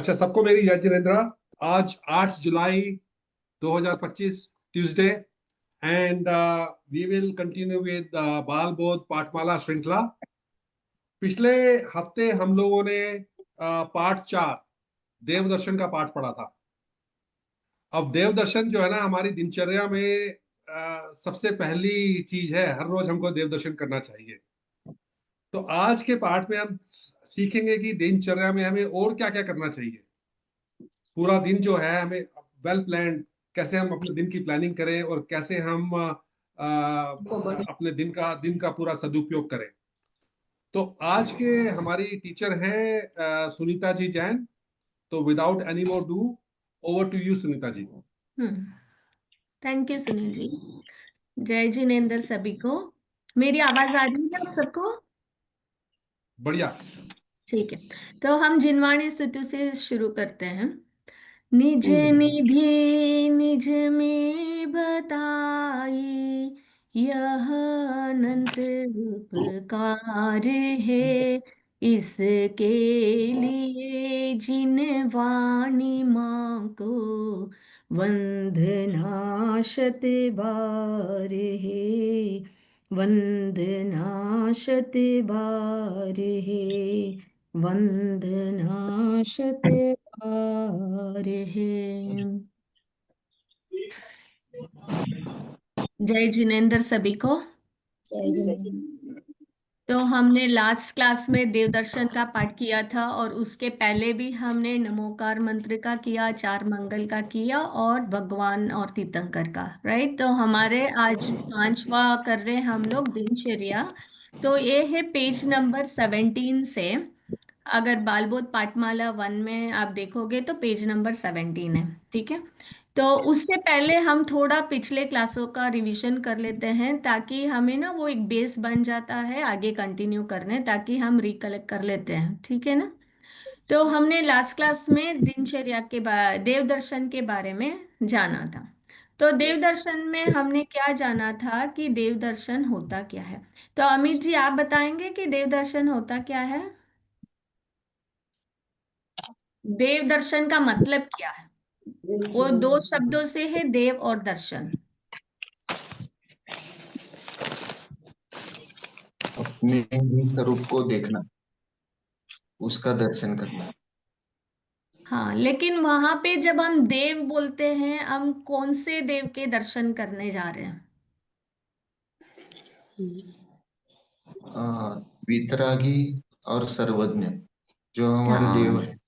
अच्छा, सबको मेरी जय जिनेन्द्र। आज 8 जुलाई 2025 Tuesday, and we will continue with Bal Bodh पाठमाला श्रृंखला। पिछले हफ्ते हम लोगों ने पाठ 4 देवदर्शन का पाठ पढ़ा था। अब देवदर्शन जो है ना, हमारी दिनचर्या में सबसे पहली चीज है। हर रोज हमको देवदर्शन करना चाहिए। तो आज के पाठ में हम सीखेंगे कि दिनचर्या में हमें और क्या क्या करना चाहिए। पूरा दिन जो है हमें वेल प्लान्ड, कैसे हम अपने दिन की प्लानिंग करें और कैसे हम अपने दिन का पूरा सदुपयोग करें। तो आज के हमारी टीचर हैं सुनीता जी जैन। तो without any more do, over to you Sunita ji. Hmm. Thank you Sunil ji. जय जिनेन्द्र सभी को। मेरी आवाज आ रही है आप सबको? बढ़िया। ठीक है। तो हम जिनवाणी स्तुति से शुरू करते हैं। निज हम्म। निधि निज में बताई, यह अनंत उपकार है। इसके लिए जिन वाणी माँ को वंदना शत बार है, वंदना शत बार है, वंदना शत बार है। जय जिनेन्द्र सभी को। तो हमने लास्ट क्लास में देवदर्शन का पाठ किया था, और उसके पहले भी हमने नमोकार मंत्र का किया, चार मंगल का किया, और भगवान और तीर्थंकर का। राइट। तो हमारे आज पांचवा कर रहे हैं हम लोग दिनचर्या। तो ये है पेज नंबर 17 से। अगर बालबोध पाठमाला 1 में आप देखोगे तो पेज नंबर 17 है। ठीक है। तो उससे पहले हम थोड़ा पिछले क्लासों का रिवीजन कर लेते हैं, ताकि हमें ना वो एक बेस बन जाता है आगे कंटिन्यू करने, ताकि हम रिकलेक्ट कर लेते हैं। ठीक है ना। तो हमने लास्ट क्लास में दिनचर्या के देवदर्शन के बारे में जाना था। तो देवदर्शन में हमने क्या जाना था कि देवदर्शन होता क्या है। तो अमित जी आप बताएंगे कि देवदर्शन होता क्या है। देवदर्शन का मतलब क्या है। वो दो शब्दों से है, देव और दर्शन। अपने ही स्वरूप को देखना, उसका दर्शन करना। हाँ, लेकिन वहां पे जब हम देव बोलते हैं, हम कौन से देव के दर्शन करने जा रहे हैं। आ, वीतरागी और सर्वज्ञ जो हमारे देव हाँ, है,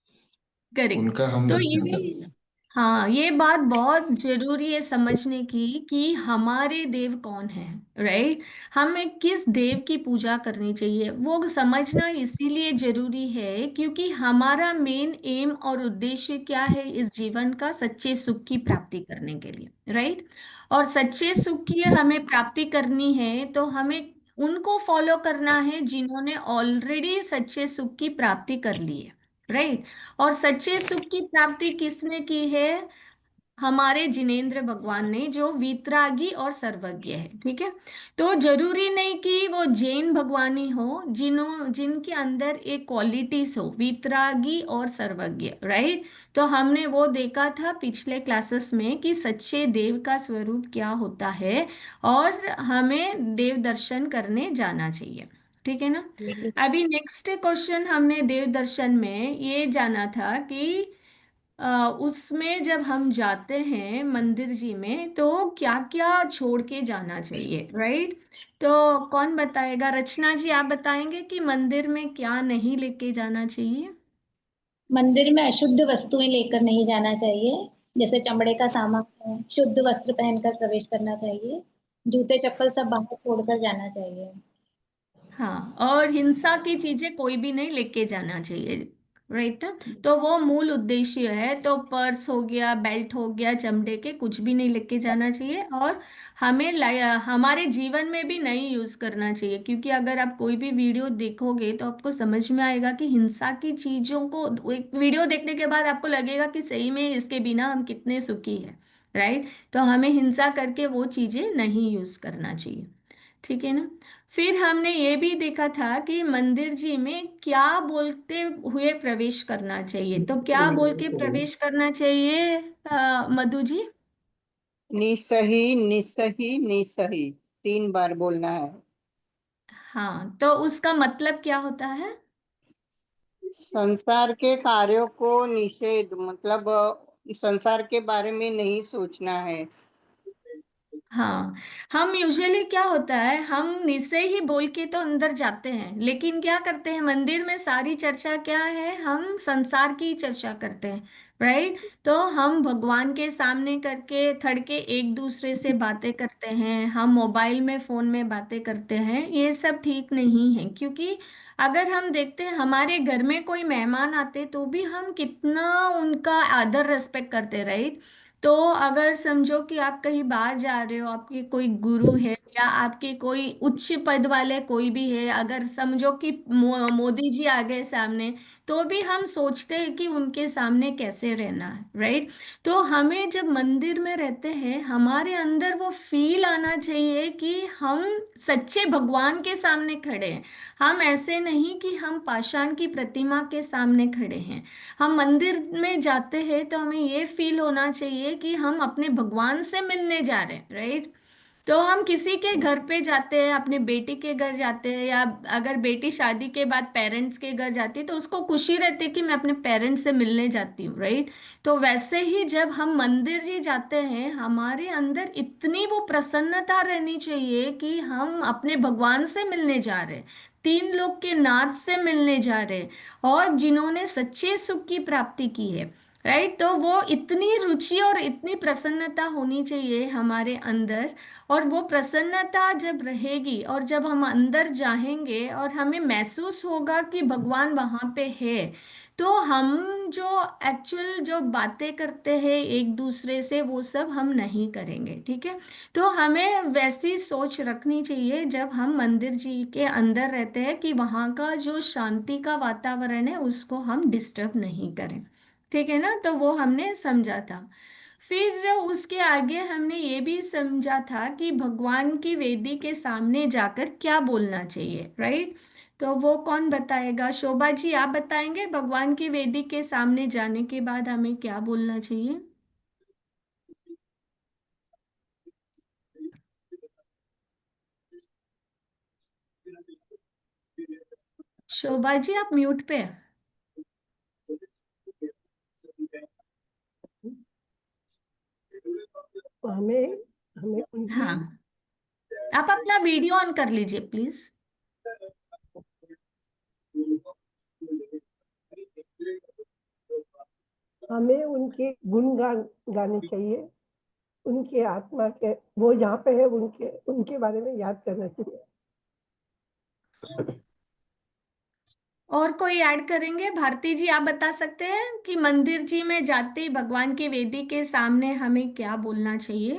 करेक्ट। उनका हम तो दर्शन ये, करते हैं। हाँ, ये बात बहुत जरूरी है समझने की कि हमारे देव कौन है। राइट। हमें किस देव की पूजा करनी चाहिए वो समझना इसीलिए जरूरी है, क्योंकि हमारा मेन एम और उद्देश्य क्या है इस जीवन का, सच्चे सुख की प्राप्ति करने के लिए। राइट। और सच्चे सुख की हमें प्राप्ति करनी है तो हमें उनको फॉलो करना है जिन्होंने ऑलरेडी सच्चे सुख की प्राप्ति कर ली है। राइट। और सच्चे सुख की प्राप्ति किसने की है। हमारे जिनेंद्र भगवान ने, जो वीतरागी और सर्वज्ञ है। ठीक है। तो जरूरी नहीं कि वो जैन भगवानी हो, जिनके अंदर एक क्वालिटीज हो, वीतरागी और सर्वज्ञ। राइट। तो हमने वो देखा था पिछले क्लासेस में कि सच्चे देव का स्वरूप क्या होता है, और हमें देव दर्शन करने जाना चाहिए। ठीक है ना। अभी नेक्स्ट क्वेश्चन, हमने देव दर्शन में ये जाना था कि उसमें जब हम जाते हैं मंदिर जी में तो क्या क्या छोड़ के जाना चाहिए। राइट। तो कौन बताएगा, रचना जी आप बताएंगे कि मंदिर में क्या नहीं लेके जाना चाहिए। मंदिर में अशुद्ध वस्तुएं लेकर नहीं जाना चाहिए। जैसे चमड़े का सामान, शुद्ध वस्त्र पहनकर प्रवेश करना चाहिए। जूते चप्पल सब बाहर छोड़कर जाना चाहिए। हाँ, और हिंसा की चीजें कोई भी नहीं लेके जाना चाहिए। राइट। तो वो मूल उद्देश्य है। तो पर्स हो गया, बेल्ट हो गया, चमड़े के कुछ भी नहीं लेके जाना चाहिए, और हमें हमारे जीवन में भी नहीं यूज करना चाहिए, क्योंकि अगर आप कोई भी वीडियो देखोगे तो आपको समझ में आएगा कि हिंसा की चीजों को, एक वीडियो देखने के बाद आपको लगेगा कि सही में इसके बिना हम कितने सुखी हैं। राइट। तो हमें हिंसा करके वो चीजें नहीं यूज करना चाहिए। ठीक है ना। फिर हमने ये भी देखा था कि मंदिर जी में क्या बोलते हुए प्रवेश करना चाहिए, तो क्या बोल के प्रवेश करना चाहिए मधु जी? निसही निसही निसही 3 बार बोलना है। हाँ, तो उसका मतलब क्या होता है? संसार के कार्यों को निषेध, मतलब संसार के बारे में नहीं सोचना है। हाँ, हम यूजुअली क्या होता है, हम निसे ही बोल के तो अंदर जाते हैं, लेकिन क्या करते हैं मंदिर में सारी चर्चा क्या है, हम संसार की चर्चा करते हैं, राइट? तो हम भगवान के सामने करके थड़ के एक दूसरे से बातें करते हैं, हम मोबाइल में फोन में बातें करते हैं, ये सब ठीक नहीं है। क्योंकि अगर हम देखते हैं हमारे घर में कोई मेहमान आते तो भी हम कितना उनका आदर रेस्पेक्ट करते, राइट? तो अगर समझो कि आप कहीं बाहर जा रहे हो, आपके कोई गुरु है या आपके कोई उच्च पद वाले कोई भी है, अगर समझो कि मोदी जी आ गए सामने, तो भी हम सोचते हैं कि उनके सामने कैसे रहना है, राइट? तो हमें जब मंदिर में रहते हैं हमारे अंदर वो फील आना चाहिए कि हम सच्चे भगवान के सामने खड़े हैं। हम ऐसे नहीं कि हम पाषाण की प्रतिमा के सामने खड़े हैं। हम मंदिर में जाते हैं तो हमें ये फील होना चाहिए कि हम अपने भगवान से मिलने जा रहे हैं, राइट? तो हम किसी के घर पे जाते हैं, अपने बेटी के घर जाते हैं, या अगर बेटी शादी के बाद पेरेंट्स के घर जाती है तो उसको खुशी रहती है कि मैं अपने पेरेंट्स से मिलने जाती हूँ, राइट? तो वैसे ही जब हम मंदिर जी जाते हैं हमारे अंदर इतनी वो प्रसन्नता रहनी चाहिए कि हम अपने भगवान से मिलने जा रहे हैं, 3 लोग के नाथ से मिलने जा रहे हैं, और जिन्होंने सच्चे सुख की प्राप्ति की है, राइट? तो वो इतनी रुचि और इतनी प्रसन्नता होनी चाहिए हमारे अंदर। और वो प्रसन्नता जब रहेगी और जब हम अंदर जाएंगे और हमें महसूस होगा कि भगवान वहां पे है, तो हम जो एक्चुअल जो बातें करते हैं एक दूसरे से वो सब हम नहीं करेंगे, ठीक है? तो हमें वैसी सोच रखनी चाहिए जब हम मंदिर जी के अंदर रहते हैं कि वहाँ का जो शांति का वातावरण है उसको हम डिस्टर्ब नहीं करें, ठीक है ना? तो वो हमने समझा था। फिर उसके आगे हमने ये भी समझा था कि भगवान की वेदी के सामने जाकर क्या बोलना चाहिए, राइट? तो वो कौन बताएगा? शोभा जी आप बताएंगे भगवान की वेदी के सामने जाने के बाद हमें क्या बोलना चाहिए? शोभा जी आप म्यूट पे हैं। तो हमें हमें उनकी हाँ, आप अपना वीडियो ऑन कर लीजिए प्लीज। हमें उनके गुणगान गाने चाहिए। उनके आत्मा के, वो जहाँ पे है उनके उनके बारे में याद करना चाहिए। और कोई ऐड करेंगे? भारती जी आप बता सकते हैं कि मंदिर जी में जाते ही भगवान की वेदी के सामने हमें क्या बोलना चाहिए?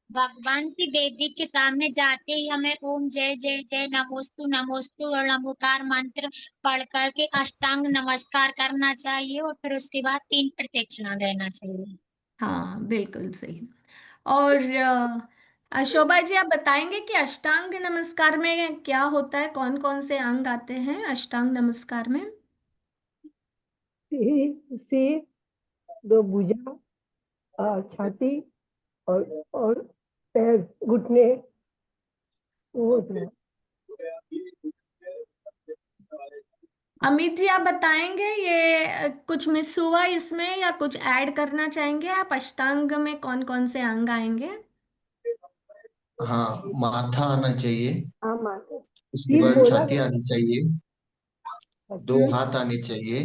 भगवान की वेदी के सामने जाते ही हमें ओम जय जय जय नमोस्तु और नमोकार मंत्र पढ़ करके अष्टांग नमस्कार करना चाहिए और फिर उसके बाद 3 प्रदक्षिणा देना चाहिए। हाँ बिल्कुल सही। और शोभा जी आप बताएंगे कि अष्टांग नमस्कार में क्या होता है, कौन कौन से अंग आते हैं अष्टांग नमस्कार में? सिर, 2 भुजा, छाती और पैर, घुटने, वो होता है। अमित जी आप बताएंगे ये कुछ मिस हुआ इसमें या कुछ ऐड करना चाहेंगे आप? अष्टांग में कौन कौन से अंग आएंगे? हाँ, माथा आना चाहिए, हाँ माता, उसके सिर बाद बोला छाती ना। आनी चाहिए, 2 छाती, हाथ आने चाहिए,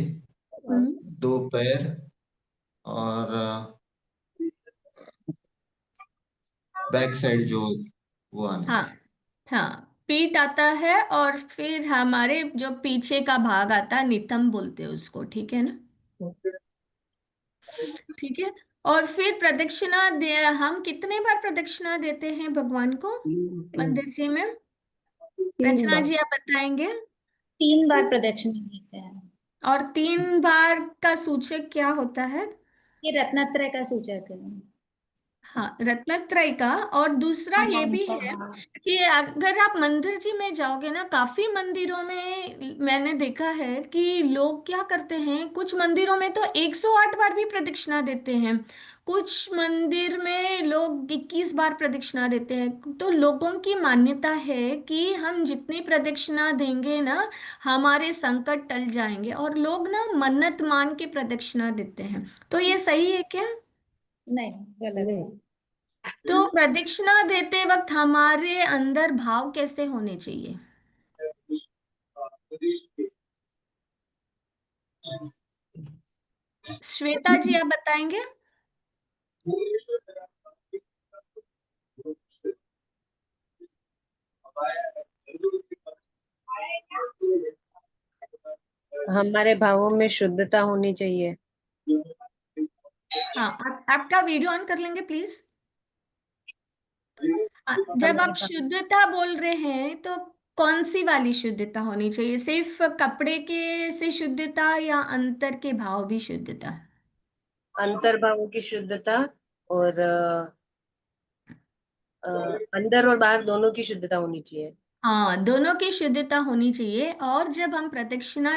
हम्म। 2 पैर, और बैक साइड जो वो आना हाँ, चाहिए। हाँ पीठ आता है, और फिर हमारे जो पीछे का भाग आता है नितंब बोलते हैं उसको, ठीक है ना? ठीक है। और फिर प्रदक्षिणा दे, हम कितने बार प्रदक्षिणा देते हैं भगवान को मंदिर जी में? 3 बार। रचना जी आप बताएंगे। 3 बार प्रदक्षिणा देते हैं। और 3 बार का सूचक क्या होता है? ये रत्नत्रय का सूचक है। हाँ, रत्नत्रय का। और दूसरा ये भी है कि अगर आप मंदिर जी में जाओगे ना, काफी मंदिरों में मैंने देखा है कि लोग क्या करते हैं, कुछ मंदिरों में तो 108 बार भी प्रदक्षिणा देते हैं, कुछ मंदिर में लोग 21 बार प्रदक्षिणा देते हैं। तो लोगों की मान्यता है कि हम जितनी प्रदक्षिणा देंगे ना, हमारे संकट टल जाएंगे, और लोग ना मन्नत मान के प्रदक्षिणा देते हैं। तो ये सही है क्या? नहीं, गलत है। नहीं, तो प्रदक्षिणा देते वक्त हमारे अंदर भाव कैसे होने चाहिए? श्वेता जी, आप बताएंगे? हमारे भावों में शुद्धता होनी चाहिए। हाँ, आपका वीडियो ऑन कर लेंगे प्लीज। हाँ, जब आप शुद्धता बोल रहे हैं तो कौन सी वाली शुद्धता होनी चाहिए? सिर्फ कपड़े के से शुद्धता, या अंतर के भाव भी शुद्धता? अंतर्भावों की शुद्धता, और अंदर और बाहर दोनों की शुद्धता होनी चाहिए। हाँ, दोनों की शुद्धता होनी चाहिए। और जब हम प्रदक्षिणा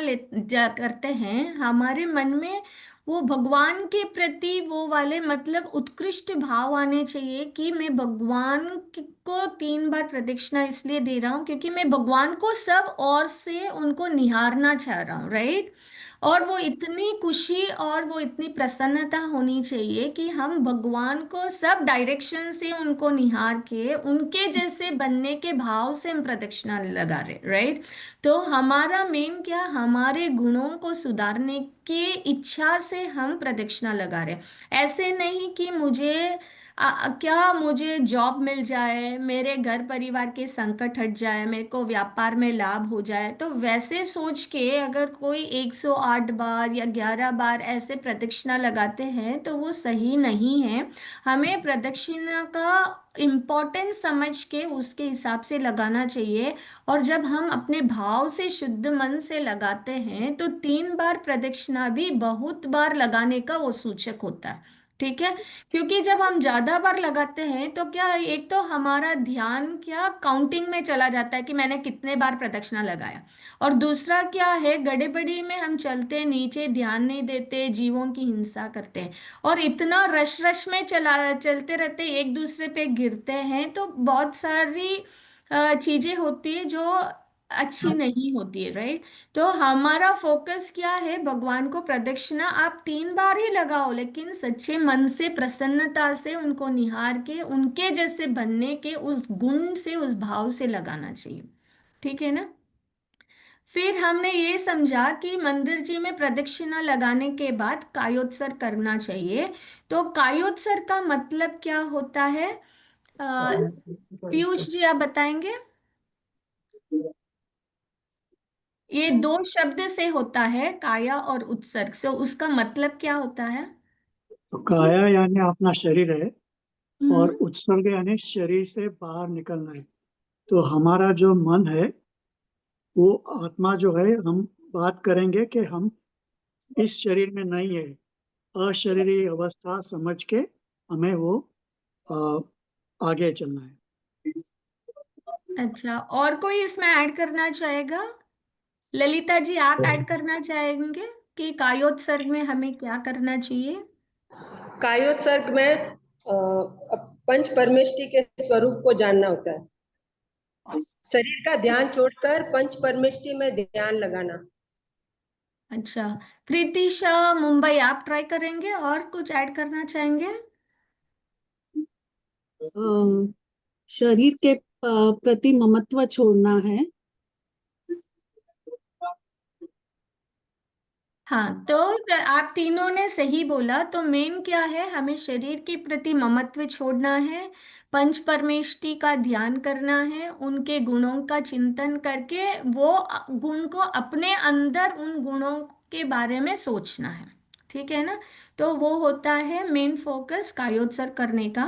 करते हैं, हमारे मन में वो भगवान के प्रति वो वाले मतलब उत्कृष्ट भाव आने चाहिए कि मैं भगवान को 3 बार प्रदक्षिणा इसलिए दे रहा हूँ क्योंकि मैं भगवान को सब और से उनको निहारना चाह रहा हूँ, राइट। और वो इतनी खुशी और वो इतनी प्रसन्नता होनी चाहिए कि हम भगवान को सब डायरेक्शन से उनको निहार के उनके जैसे बनने के भाव से हम प्रदक्षिणा लगा रहे, राइट। तो हमारा मेन क्या, हमारे गुणों को सुधारने की इच्छा से हम प्रदक्षिणा लगा रहे। ऐसे नहीं कि क्या मुझे जॉब मिल जाए, मेरे घर परिवार के संकट हट जाए, मेरे को व्यापार में लाभ हो जाए, तो वैसे सोच के अगर कोई 108 बार या 11 बार ऐसे प्रदक्षिणा लगाते हैं तो वो सही नहीं है। हमें प्रदक्षिणा का इम्पोर्टेंस समझ के उसके हिसाब से लगाना चाहिए। और जब हम अपने भाव से शुद्ध मन से लगाते हैं तो 3 बार प्रदक्षिणा भी बहुत बार लगाने का वो सूचक होता है, ठीक है। क्योंकि जब हम ज्यादा बार लगाते हैं तो क्या है, एक तो हमारा ध्यान क्या काउंटिंग में चला जाता है कि मैंने कितने बार प्रदक्षिणा लगाया, और दूसरा क्या है, गड़बड़ी में हम चलते नीचे ध्यान नहीं देते, जीवों की हिंसा करते हैं, और इतना रश रश में चलते रहते, एक दूसरे पे गिरते हैं, तो बहुत सारी चीजें होती है जो अच्छी नहीं होती है, राइट। तो हमारा फोकस क्या है, भगवान को प्रदक्षिणा आप 3 बार ही लगाओ, लेकिन सच्चे मन से प्रसन्नता से उनको निहार के उनके जैसे बनने के उस गुण से उस भाव से लगाना चाहिए, ठीक है ना। फिर हमने ये समझा कि मंदिर जी में प्रदक्षिणा लगाने के बाद कायोत्सर्ग करना चाहिए। तो कायोत्सर्ग का मतलब क्या होता है? पीयूष जी, आप बताएंगे? ये 2 शब्द से होता है, काया और उत्सर्ग से, उसका मतलब क्या होता है? तो काया यानी अपना शरीर है, और हम्म। उत्सर्ग यानी शरीर से बाहर निकलना है। तो हमारा जो मन है, वो आत्मा जो है, हम बात करेंगे कि हम इस शरीर में नहीं है, अशरीरी अवस्था समझ के हमें वो आगे चलना है। अच्छा, और कोई इसमें ऐड करना चाहेगा? ललिता जी, आप ऐड करना चाहेंगे कि कायोत्सर्ग में हमें क्या करना चाहिए? कायोत्सर्ग में पंच परमेष्टि के स्वरूप को जानना होता है। शरीर का ध्यान छोड़कर पंच परमेष्टि में ध्यान लगाना। अच्छा, कृति शाह मुंबई, आप ट्राई करेंगे और कुछ ऐड करना चाहेंगे? शरीर के प्रति ममत्व छोड़ना है। हाँ, तो आप तीनों ने सही बोला। तो मेन क्या है, हमें शरीर के प्रति ममत्व छोड़ना है, पंच परमेष्टि का ध्यान करना है, उनके गुणों का चिंतन करके वो गुण को अपने अंदर उन गुणों के बारे में सोचना है, ठीक है ना। तो वो होता है मेन फोकस कायोत्सर्ग करने का।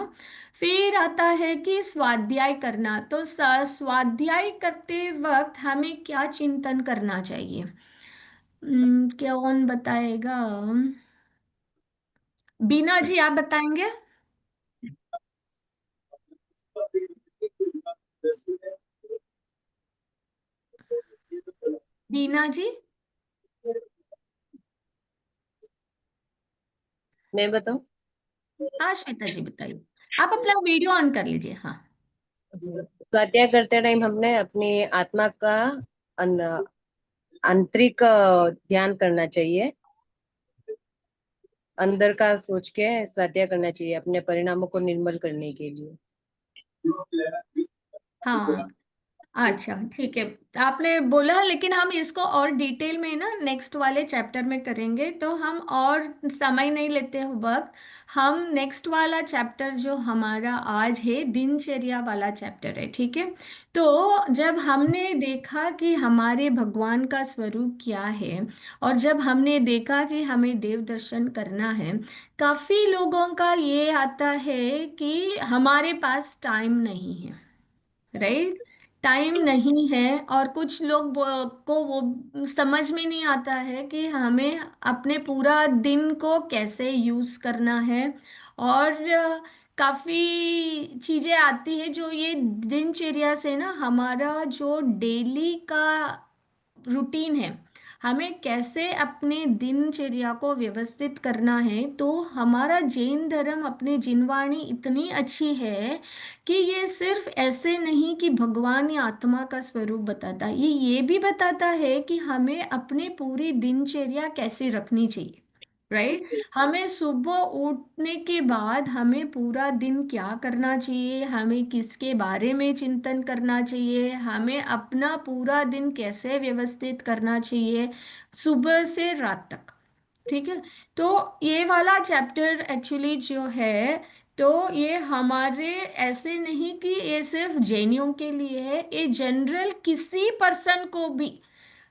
फिर आता है कि स्वाध्याय करना। तो स्वाध्याय करते वक्त हमें क्या चिंतन करना चाहिए? क्या कौन बताएगा? बीना जी, आप बताएंगे? बीना जी। मैं बताऊं? हाँ श्वेता जी बताइए। आप अपना वीडियो ऑन कर लीजिए। हाँ। स्वाध्याय करते टाइम हमने अपनी आत्मा का आंतरिक ध्यान करना चाहिए, अंदर का सोच के स्वाध्याय करना चाहिए अपने परिणामों को निर्मल करने के लिए। हाँ अच्छा ठीक है, आपने बोला, लेकिन हम इसको और डिटेल में ना नेक्स्ट वाले चैप्टर में करेंगे, तो हम और समय नहीं लेते हो वक्त। हम नेक्स्ट वाला चैप्टर जो हमारा आज है दिनचर्या वाला चैप्टर है, ठीक है। तो जब हमने देखा कि हमारे भगवान का स्वरूप क्या है, और जब हमने देखा कि हमें देव दर्शन करना है, काफी लोगों का ये आता है कि हमारे पास टाइम नहीं है, राइट। टाइम नहीं है, और कुछ लोग को वो समझ में नहीं आता है कि हमें अपने पूरा दिन को कैसे यूज करना है। और काफी चीजें आती है जो ये दिनचर्या से ना, हमारा जो डेली का रूटीन है, हमें कैसे अपने दिनचर्या को व्यवस्थित करना है। तो हमारा जैन धर्म अपने जिनवाणी इतनी अच्छी है कि ये सिर्फ ऐसे नहीं कि भगवान या आत्मा का स्वरूप बताता, ये भी बताता है कि हमें अपने पूरी दिनचर्या कैसे रखनी चाहिए, राइट। हमें सुबह उठने के बाद हमें पूरा दिन क्या करना चाहिए, हमें किसके बारे में चिंतन करना चाहिए, हमें अपना पूरा दिन कैसे व्यवस्थित करना चाहिए, सुबह से रात तक, ठीक है। तो ये वाला चैप्टर एक्चुअली जो है, तो ये हमारे ऐसे नहीं कि ये सिर्फ जैनियों के लिए है, ये जनरल किसी पर्सन को भी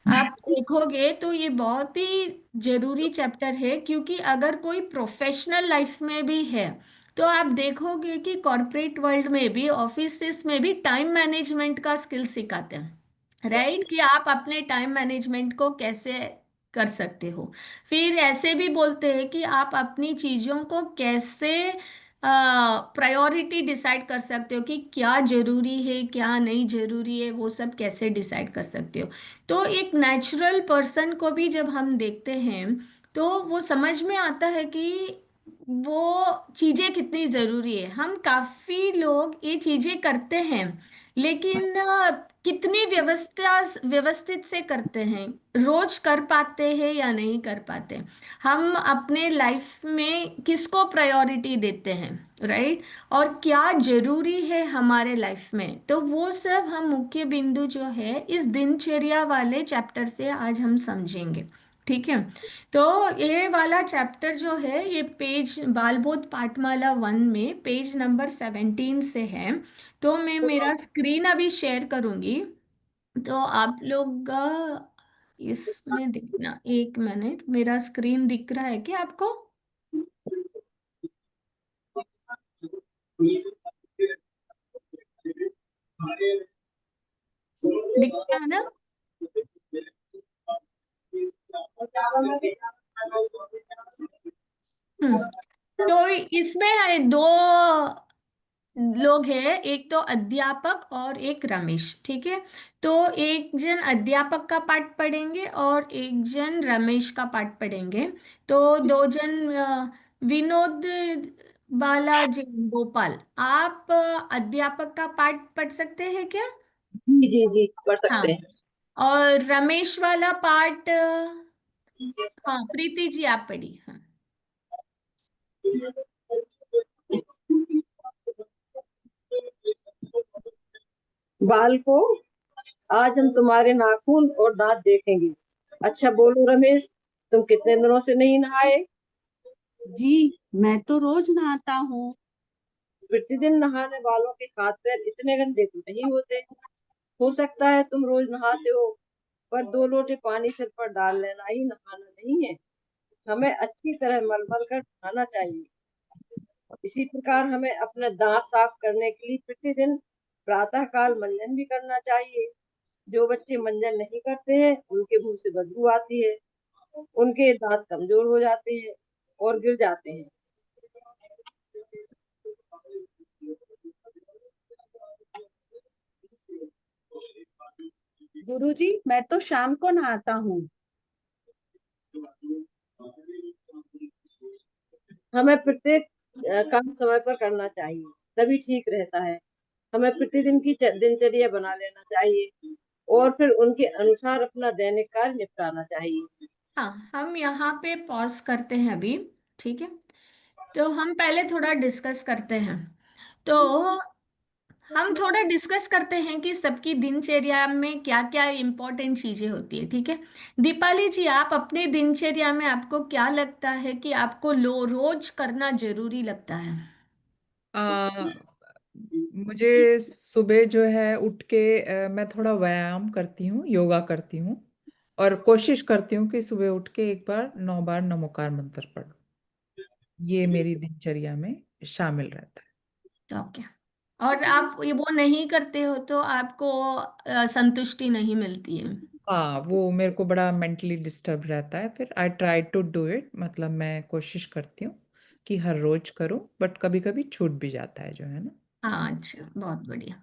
आप देखोगे तो ये बहुत ही जरूरी चैप्टर है। क्योंकि अगर कोई प्रोफेशनल लाइफ में भी है, तो आप देखोगे कि कॉरपोरेट वर्ल्ड में भी, ऑफिसेस में भी टाइम मैनेजमेंट का स्किल सिखाते हैं, राइट। कि आप अपने टाइम मैनेजमेंट को कैसे कर सकते हो। फिर ऐसे भी बोलते हैं कि आप अपनी चीजों को कैसे प्रायोरिटी डिसाइड कर सकते हो, कि क्या जरूरी है क्या नहीं जरूरी है, वो सब कैसे डिसाइड कर सकते हो। तो एक नेचुरल पर्सन को भी जब हम देखते हैं, तो वो समझ में आता है कि वो चीजें कितनी जरूरी है। हम काफी लोग ये चीजें करते हैं, लेकिन कितनी व्यवस्थित से करते हैं, रोज कर पाते हैं या नहीं कर पाते, हम अपने लाइफ में किसको प्रायोरिटी देते हैं, राइट। और क्या जरूरी है हमारे लाइफ में, तो वो सब हम मुख्य बिंदु जो है इस दिनचर्या वाले चैप्टर से आज हम समझेंगे, ठीक है। तो ये वाला चैप्टर जो है, ये पेज बालबोध पाठमाला 1 में पेज नंबर 17 से है। तो मैं मेरा स्क्रीन अभी शेयर करूंगी, तो आप लोग इसमें देखना। 1 मिनट, मेरा स्क्रीन दिख रहा है क्या आपको? दिख रहा है ना? तो इसमें दो लोग हैं, एक तो अध्यापक और एक रमेश, ठीक है। तो एक जन अध्यापक का पाठ पढ़ेंगे और एक जन रमेश का पाठ पढ़ेंगे। तो दो जन विनोद बालाजी गोपाल, आप अध्यापक का पाठ पढ़ सकते हैं क्या? जी जी जी, पढ़ हाँ। सकते हैं। और रमेश वाला पाठ हाँ प्रीति जी आप पढ़िए। हाँ। बाल को, आज हम तुम्हारे नाखून और दांत देखेंगे। अच्छा बोलो रमेश, तुम कितने दिनों से नहीं नहाए? जी, मैं तो रोज नहाता हूँ। प्रतिदिन नहाने वालों के हाथ पैर इतने गंदे तो नहीं होते। हो सकता है तुम रोज नहाते हो, पर 2 लोटे पानी सिर पर डाल लेना ही नहाना नहीं है। हमें अच्छी तरह मल कर नहाना चाहिए। इसी प्रकार हमें अपने दांत साफ करने के लिए प्रतिदिन प्रातः काल मंजन भी करना चाहिए। जो बच्चे मंजन नहीं करते हैं, उनके मुंह से बदबू आती है, उनके दांत कमजोर हो जाते हैं और गिर जाते हैं। गुरुजी, मैं तो शाम को नहाता हूँ। हमें प्रत्येक काम समय पर करना चाहिए, तभी ठीक रहता है। हमें प्रतिदिन की दिनचर्या बना लेना चाहिए और फिर उनके अनुसार अपना दैनिक कार्य निपटाना चाहिए। हाँ, हम यहाँ पे पॉज करते हैं अभी। ठीक है, तो हम पहले थोड़ा डिस्कस करते हैं। तो हम थोड़ा डिस्कस करते हैं कि सबकी दिनचर्या में क्या क्या इम्पोर्टेंट चीजें होती है। ठीक है, दीपाली जी, आप अपने दिनचर्या में आपको क्या लगता है कि आपको रोज करना जरूरी लगता है? आ, मुझे सुबह जो है उठ के मैं थोड़ा व्यायाम करती हूँ, योगा करती हूँ, और कोशिश करती हूँ कि सुबह उठ के एक बार 9 बार नमोकार मंत्र पढूं। ये मेरी दिनचर्या में शामिल रहता है। ओके। और आप ये वो नहीं करते हो तो आपको संतुष्टि नहीं मिलती है? हाँ, वो मेरे को बड़ा मेंटली डिस्टर्ब रहता है। फिर I try to do it, मतलब मैं कोशिश करती हूँ कि हर रोज करूँ, बट कभी कभी छूट भी जाता है जो है ना। हाँ, अच्छा, बहुत बढ़िया।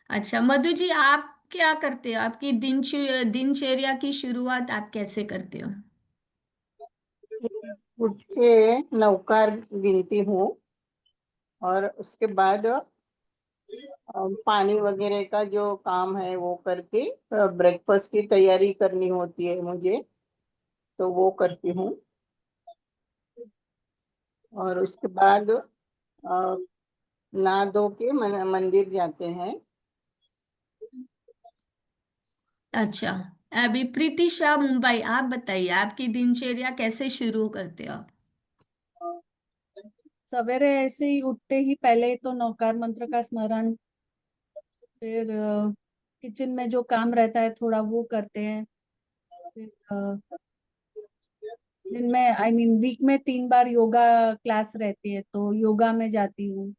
अच्छा, मधु जी, आप क्या करते हो? आपकी दिनचर्या की शुरुआत आप कैसे करते हो? उठ के नौकार गिनती हूँ और उसके बाद पानी वगैरह का जो काम है वो करके ब्रेकफास्ट की तैयारी करनी होती है मुझे, तो वो करती हूँ। और उसके बाद नहा धो के मंदिर जाते हैं। अच्छा, अभी प्रीति शाह मुंबई, आप बताइए आपकी दिनचर्या कैसे शुरू करते हो आप? सवेरे ऐसे ही उठते ही पहले तो नौकार मंत्र का स्मरण, फिर किचन में जो काम रहता है थोड़ा वो करते हैं। फिर दिन में वीक में 3 बार योगा क्लास रहती है तो योगा में जाती हूँ।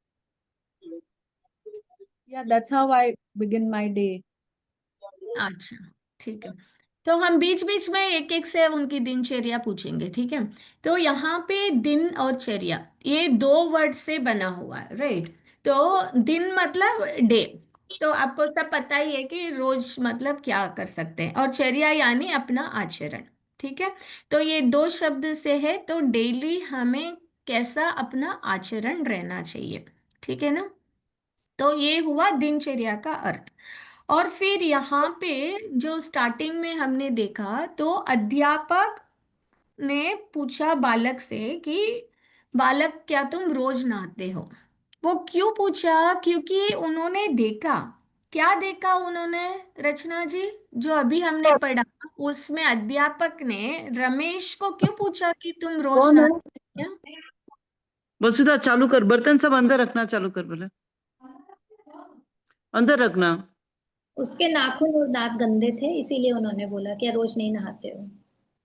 या that's how I begin my day. अच्छा, ठीक है। तो हम बीच बीच में एक एक से उनकी दिनचर्या पूछेंगे, ठीक है? तो यहाँ पे दिन और चर्या, ये दो वर्ड से बना हुआ है, राइट? तो दिन मतलब डे, तो आपको सब पता ही है कि रोज मतलब क्या कर सकते हैं, और चर्या यानी अपना आचरण। ठीक है, तो ये दो शब्द से है, तो डेली हमें कैसा अपना आचरण रहना चाहिए। ठीक है ना? तो ये हुआ दिनचर्या का अर्थ। और फिर यहाँ पे जो स्टार्टिंग में हमने देखा, तो अध्यापक ने पूछा बालक से कि बालक, क्या तुम रोज नहाते हो? वो क्यों पूछा? क्योंकि उन्होंने देखा। क्या देखा उन्होंने, रचना जी? जो अभी हमने पढ़ा, उसमें अध्यापक ने रमेश को क्यों पूछा कि तुम रोज कौन है? नहाते हो? वसुधा चालू कर, बर्तन सब अंदर रखना चालू कर, बोले अंदर रखना। उसके नाखून और दांत गंदे थे, इसीलिए उन्होंने बोला कि रोज नहीं नहाते हो।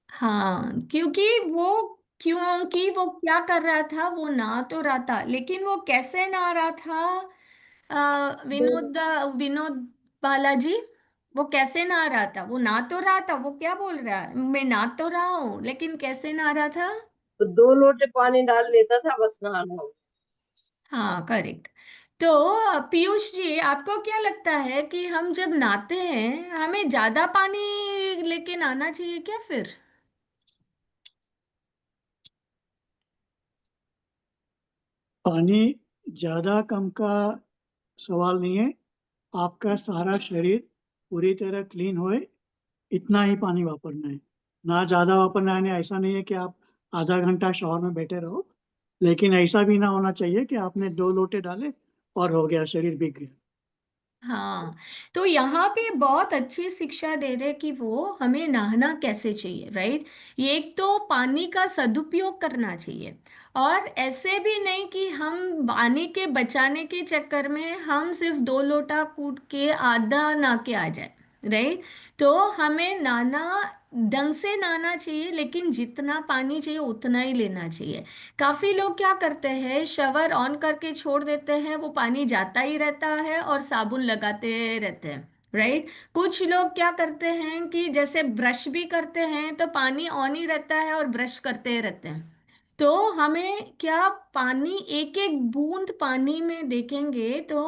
हाँ, क्योंकि वो क्या कर रहा था, वो नहा तो रहा था, लेकिन वो कैसे नहा रहा था? दो विनोद बालाजी, वो कैसे नहा रहा था? वो नहा तो रहा था, वो क्या बोल रहा है, मैं नहा तो रहा हूँ, लेकिन कैसे नहा रहा था? तो 2 लोटे पानी डाल लेता था, बस नहाना हो। हाँ, करेक्ट। तो पीयूष जी, आपको क्या लगता है कि हम जब नहाते हैं हमें ज्यादा पानी लेके नहाना चाहिए क्या फिर? पानी ज्यादा कम का सवाल नहीं है। आपका सारा शरीर पूरी तरह क्लीन होए, इतना ही पानी वापरना है। ना ज्यादा वापरना है, ऐसा नहीं है कि आप आधा घंटा शॉवर में बैठे रहो, लेकिन ऐसा भी ना होना चाहिए कि आपने 2 लोटे डाले और हो गया, शरीर भीग गया। हाँ, तो यहाँ पे बहुत अच्छी शिक्षा दे रहे कि वो हमें नहाना कैसे चाहिए, राइट? ये एक तो पानी का सदुपयोग करना चाहिए, और ऐसे भी नहीं कि हम पानी के बचाने के चक्कर में हम सिर्फ 2 लोटा कूट के आधा नहा के आ जाए, राइट? तो हमें नहाना, ढंग से नहाना चाहिए, लेकिन जितना पानी चाहिए उतना ही लेना चाहिए। काफी लोग क्या करते हैं, शवर ऑन करके छोड़ देते हैं, वो पानी जाता ही रहता है और साबुन लगाते रहते हैं, राइट? कुछ लोग क्या करते हैं कि जैसे ब्रश भी करते हैं तो पानी ऑन ही रहता है और ब्रश करते रहते हैं। तो हमें क्या, पानी, एक एक बूंद पानी में देखेंगे तो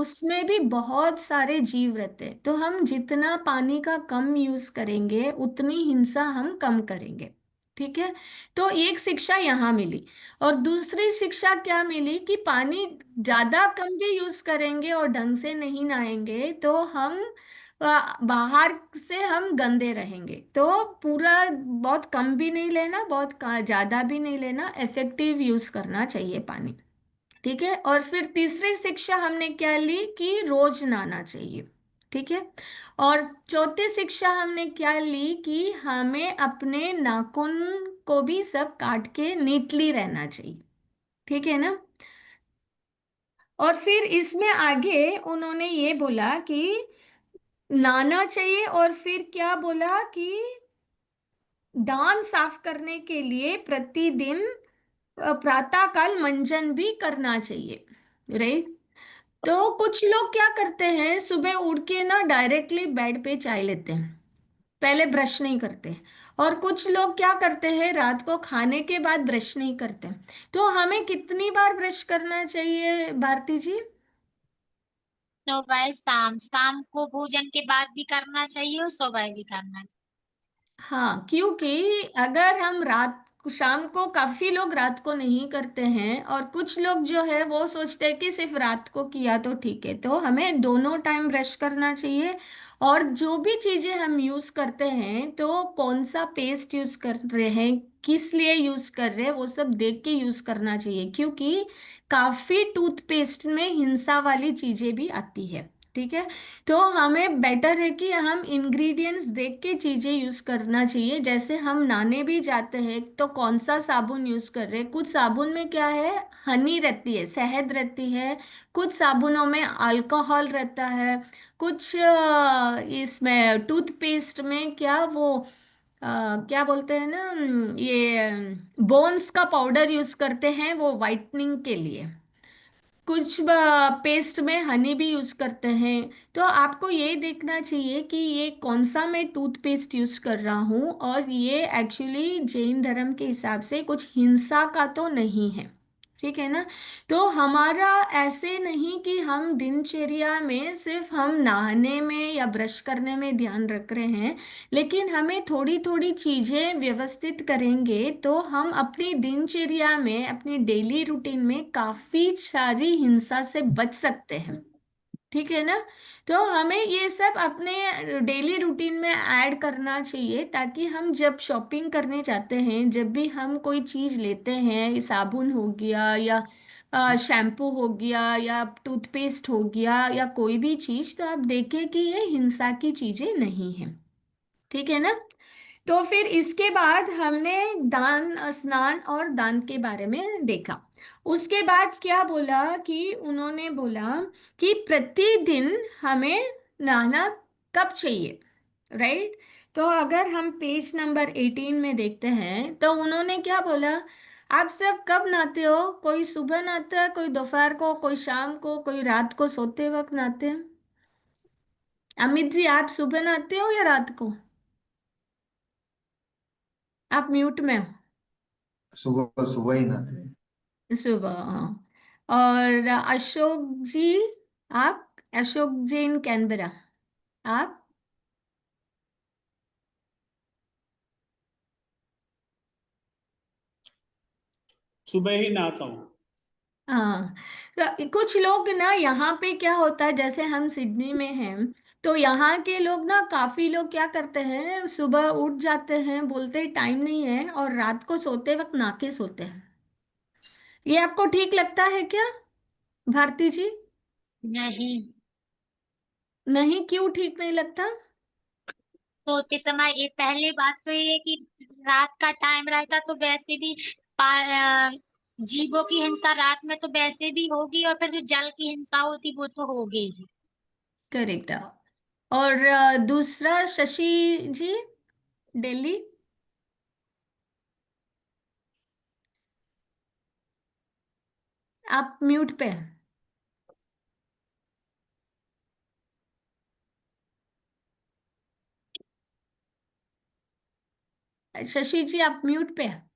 उसमें भी बहुत सारे जीव रहते हैं। तो हम जितना पानी का कम यूज करेंगे उतनी हिंसा हम कम करेंगे। ठीक है। तो एक शिक्षा यहाँ मिली। और दूसरी शिक्षा क्या मिली कि पानी ज्यादा कम भी यूज करेंगे और ढंग से नहीं नहाएंगे तो हम बाहर से हम गंदे रहेंगे। तो पूरा बहुत कम भी नहीं लेना, बहुत ज्यादा भी नहीं लेना, इफेक्टिव यूज करना चाहिए पानी। ठीक है। और फिर तीसरी शिक्षा हमने क्या ली कि रोज नहाना चाहिए। ठीक है। और चौथी शिक्षा हमने क्या ली कि हमें अपने नाखून को भी सब काट के नीटली रहना चाहिए। ठीक है ना। और फिर इसमें आगे उन्होंने ये बोला कि नहाना चाहिए, और फिर क्या बोला कि दांत साफ करने के लिए प्रतिदिन प्रातःकाल मंजन भी करना चाहिए। राइट। तो कुछ लोग क्या करते हैं, सुबह उठ के ना डायरेक्टली बेड पे चाय लेते हैं, पहले ब्रश नहीं करते। और कुछ लोग क्या करते हैं, रात को खाने के बाद ब्रश नहीं करते। तो हमें कितनी बार ब्रश करना चाहिए भारती जी? सुबह शाम, शाम को भोजन के बाद भी करना चाहिए और सुबह भी करना चाहिए। हाँ, क्योंकि अगर हम रात शाम को, काफी लोग रात को नहीं करते हैं और कुछ लोग जो है वो सोचते हैं कि सिर्फ रात को किया तो ठीक है। तो हमें दोनों टाइम ब्रश करना चाहिए। और जो भी चीजें हम यूज करते हैं तो कौन सा पेस्ट यूज कर रहे हैं, किस लिए यूज कर रहे हैं, वो सब देख के यूज करना चाहिए, क्योंकि काफी टूथपेस्ट में हिंसा वाली चीजें भी आती है। ठीक है। तो हमें बेटर है कि हम इंग्रेडिएंट्स देख के चीजें यूज करना चाहिए। जैसे हम नहाने भी जाते हैं तो कौन सा साबुन यूज कर रहे हैं, कुछ साबुन में क्या है, हनी रहती है, शहद रहती है। कुछ साबुनों में अल्कोहल रहता है। कुछ इसमें टूथपेस्ट में क्या वो क्या बोलते हैं ना, ये बोन्स का पाउडर यूज करते हैं वो वाइटनिंग के लिए। कुछ पेस्ट में हनी भी यूज करते हैं। तो आपको ये देखना चाहिए कि ये कौन सा मैं टूथपेस्ट यूज कर रहा हूँ, और ये एक्चुअली जैन धर्म के हिसाब से कुछ हिंसा का तो नहीं है। ठीक है ना। तो हमारा ऐसे नहीं कि हम दिनचर्या में सिर्फ हम नहाने में या ब्रश करने में ध्यान रख रहे हैं, लेकिन हमें थोड़ी थोड़ी चीजें व्यवस्थित करेंगे तो हम अपनी दिनचर्या में, अपनी डेली रूटीन में काफी सारी हिंसा से बच सकते हैं। ठीक है ना। तो हमें ये सब अपने डेली रूटीन में ऐड करना चाहिए, ताकि हम जब शॉपिंग करने जाते हैं, जब भी हम कोई चीज लेते हैं, साबुन हो गया या शैम्पू हो गया या टूथपेस्ट हो गया या कोई भी चीज, तो आप देखें कि ये हिंसा की चीजें नहीं है। ठीक है ना। तो फिर इसके बाद हमने दान, स्नान और दान के बारे में देखा। उसके बाद क्या बोला कि उन्होंने बोला कि प्रतिदिन हमें नहाना कब चाहिए। राइट। तो अगर हम पेज नंबर 18 में देखते हैं तो उन्होंने क्या बोला, आप सब कब नहाते हो? कोई सुबह नहाता है, कोई दोपहर को, कोई शाम को, कोई रात को सोते वक्त नहाते हैं। अमित जी, आप सुबह नहाते हो या रात को? आप म्यूट में हो। सुबह सुबह ही नहाते हैं। सुबह, हाँ। और अशोक जी, आप? अशोक जैन कैनबरा, आप? सुबह ही नहाता हूँ। हाँ। तो कुछ लोग ना, यहाँ पे क्या होता है, जैसे हम सिडनी में हैं तो यहाँ के लोग ना, काफी लोग क्या करते हैं, सुबह उठ जाते हैं, बोलते टाइम नहीं है, और रात को सोते वक्त नहा के सोते हैं। ये आपको ठीक लगता है क्या भारती जी? नहीं, नहीं, क्यों ठीक नहीं लगता? सोते समय ये पहली बात तो ये है कि रात का टाइम रहता तो वैसे भी जीवों की हिंसा रात में तो वैसे भी होगी, और फिर जो जल की हिंसा होती वो तो होगी ही। करेक्ट। और दूसरा, शशि जी, दिल्ली, आप म्यूट पे हैं। शशि जी, आप म्यूट पे हैं।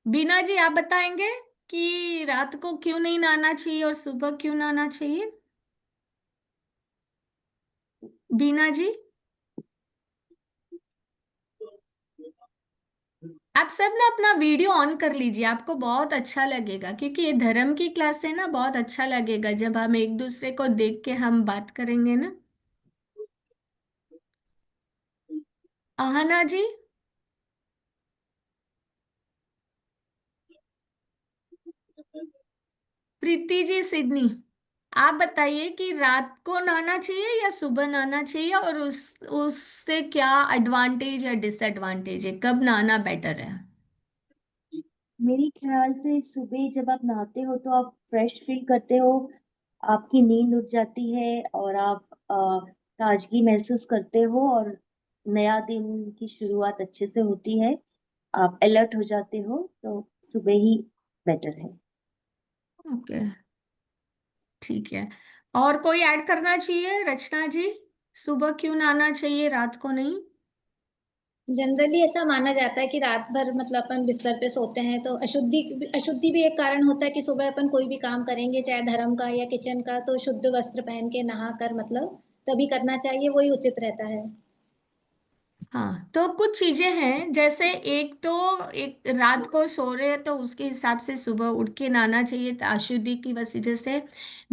बीना जी आप बताएंगे कि रात को क्यों नहीं नहाना चाहिए और सुबह क्यों नहाना चाहिए? बीना जी, आप सब ना अपना वीडियो ऑन कर लीजिए, आपको बहुत अच्छा लगेगा, क्योंकि ये धर्म की क्लास है ना, बहुत अच्छा लगेगा जब हम एक दूसरे को देख के हम बात करेंगे ना। आहना जी, प्रीति जी सिडनी, आप बताइए कि रात को नहाना चाहिए या सुबह नहाना चाहिए, और उससे क्या एडवांटेज या डिसएडवांटेज है, कब नहाना बेटर है? मेरे ख्याल से सुबह जब आप नहाते हो तो आप फ्रेश फील करते हो, आपकी नींद उठ जाती है और आप ताजगी महसूस करते हो और नया दिन की शुरुआत अच्छे से होती है, आप अलर्ट हो जाते हो, तो सुबह ही बेटर है। ओके, ठीक है। और कोई ऐड करना चाहिए? रचना जी, सुबह क्यों नहाना चाहिए, रात को नहीं? जनरली ऐसा माना जाता है कि रात भर मतलब अपन बिस्तर पे सोते हैं तो अशुद्धि अशुद्धि भी एक कारण होता है कि सुबह अपन कोई भी काम करेंगे चाहे धर्म का या किचन का तो शुद्ध वस्त्र पहन के नहा कर मतलब तभी करना चाहिए, वही उचित रहता है। हाँ, तो कुछ चीजें हैं, जैसे एक तो एक रात को सो रहे हैं तो उसके हिसाब से सुबह उठ के नहाना चाहिए अशुद्धि की वजह से।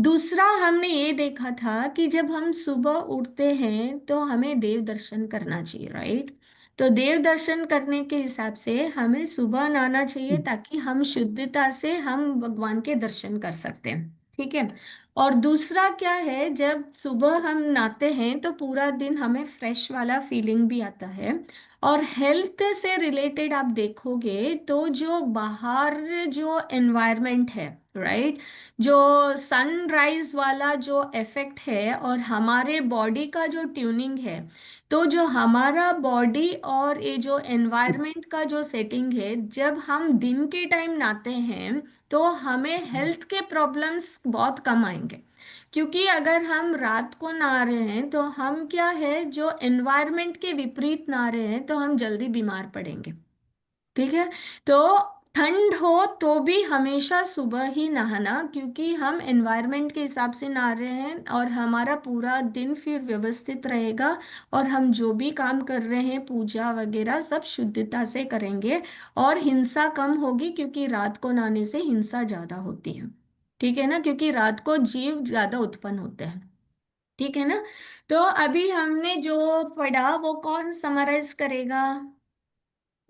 दूसरा, हमने ये देखा था कि जब हम सुबह उठते हैं तो हमें देव दर्शन करना चाहिए, राइट? तो देव दर्शन करने के हिसाब से हमें सुबह नहाना चाहिए ताकि हम शुद्धता से हम भगवान के दर्शन कर सकते हैं, ठीक है? और दूसरा क्या है, जब सुबह हम नहाते हैं तो पूरा दिन हमें फ्रेश वाला फीलिंग भी आता है। और हेल्थ से रिलेटेड आप देखोगे तो जो बाहर जो एनवायरनमेंट है, राइट, जो सनराइज वाला जो इफेक्ट है और हमारे बॉडी का जो ट्यूनिंग है, तो जो हमारा बॉडी और ये जो एनवायरनमेंट का जो सेटिंग है, जब हम दिन के टाइम नहाते हैं तो हमें हेल्थ के प्रॉब्लम्स बहुत कम आएंगे। क्योंकि अगर हम रात को नहा रहे हैं तो हम क्या है, जो एनवायरनमेंट के विपरीत नहा रहे हैं तो हम जल्दी बीमार पड़ेंगे, ठीक है? तो ठंड हो तो भी हमेशा सुबह ही नहाना, क्योंकि हम एनवायरनमेंट के हिसाब से नहा रहे हैं और हमारा पूरा दिन फिर व्यवस्थित रहेगा, और हम जो भी काम कर रहे हैं पूजा वगैरह सब शुद्धता से करेंगे, और हिंसा कम होगी, क्योंकि रात को नहाने से हिंसा ज्यादा होती है, ठीक है ना, क्योंकि रात को जीव ज्यादा उत्पन्न होते हैं, ठीक है ना? तो अभी हमने जो पढ़ा वो कौन समराइज करेगा?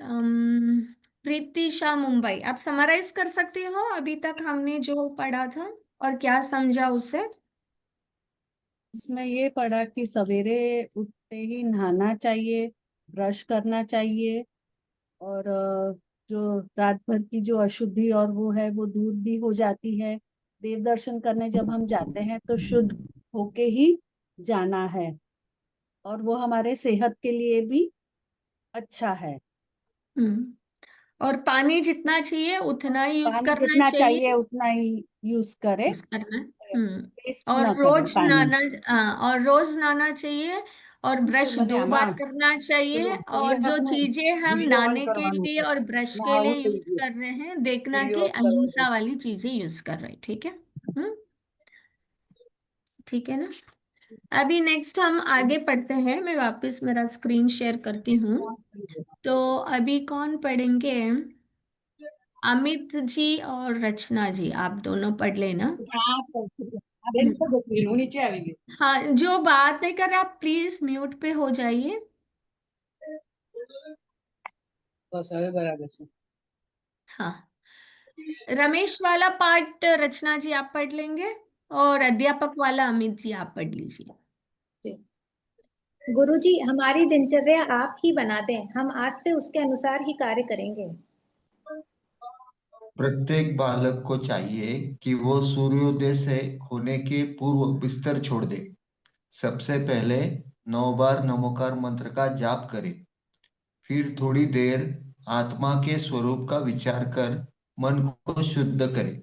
अम्म, प्रीति शाह मुंबई, आप समराइज कर सकते हो अभी तक हमने जो पढ़ा था और क्या समझा उससे? इसमें ये पढ़ा कि सवेरे उठते ही नहाना चाहिए, ब्रश करना चाहिए, और जो रात भर की जो अशुद्धि और वो है वो दूर भी हो जाती है। देव दर्शन करने जब हम जाते हैं तो शुद्ध होके ही जाना है, और वो हमारे सेहत के लिए भी अच्छा है। और पानी जितना चाहिए उतना ही यूज पानी करना जितना चाहिए चाहिए, उतना ही यूज करे, यूज करना है। वेस्ट और ना करें रोज पानी। नहाना, हाँ, और रोज नहाना चाहिए, और ब्रश મને 2 बार આમાં करना चाहिए, પેલું और કોરિયર जो આપણે चीजें हम વિડીયો ઓન नहाने के કરવાનું लिए છે, और ब्रश के लिए નહાવું થઈ यूज ગયું, कर रहे हैं, देखना વિડીયો कि ઓફ કરવાનો अहिंसा वाली चीजें यूज कर रहे हैं, ठीक है? हम्म, ठीक है ना? अभी नेक्स्ट हम आगे पढ़ते हैं, मैं वापस मेरा स्क्रीन शेयर करती हूँ। तो अभी कौन पढ़ेंगे? अमित जी और रचना जी, आप दोनों पढ़ लेना। हम्म, नीचे આવી ગયું हाँ, जो बात नहीं कर रहे आप प्लीज म्यूट पे हो जाइए। બસ હવે બરાબર છે हाँ, रमेश वाला पार्ट रचना जी आप पढ़ लेंगे, और अध्यापक वाला अमित जी आप पढ़ लीजिए। गुरुजी, हमारी दिनचर्या आप ही बना दें, हम आज से उसके अनुसार ही कार्य करेंगे। प्रत्येक बालक को चाहिए कि वो सूर्योदय से होने के पूर्व बिस्तर छोड़ दे। सबसे पहले 9 बार नमोकार मंत्र का जाप करे, फिर थोड़ी देर आत्मा के स्वरूप का विचार कर मन को शुद्ध करे।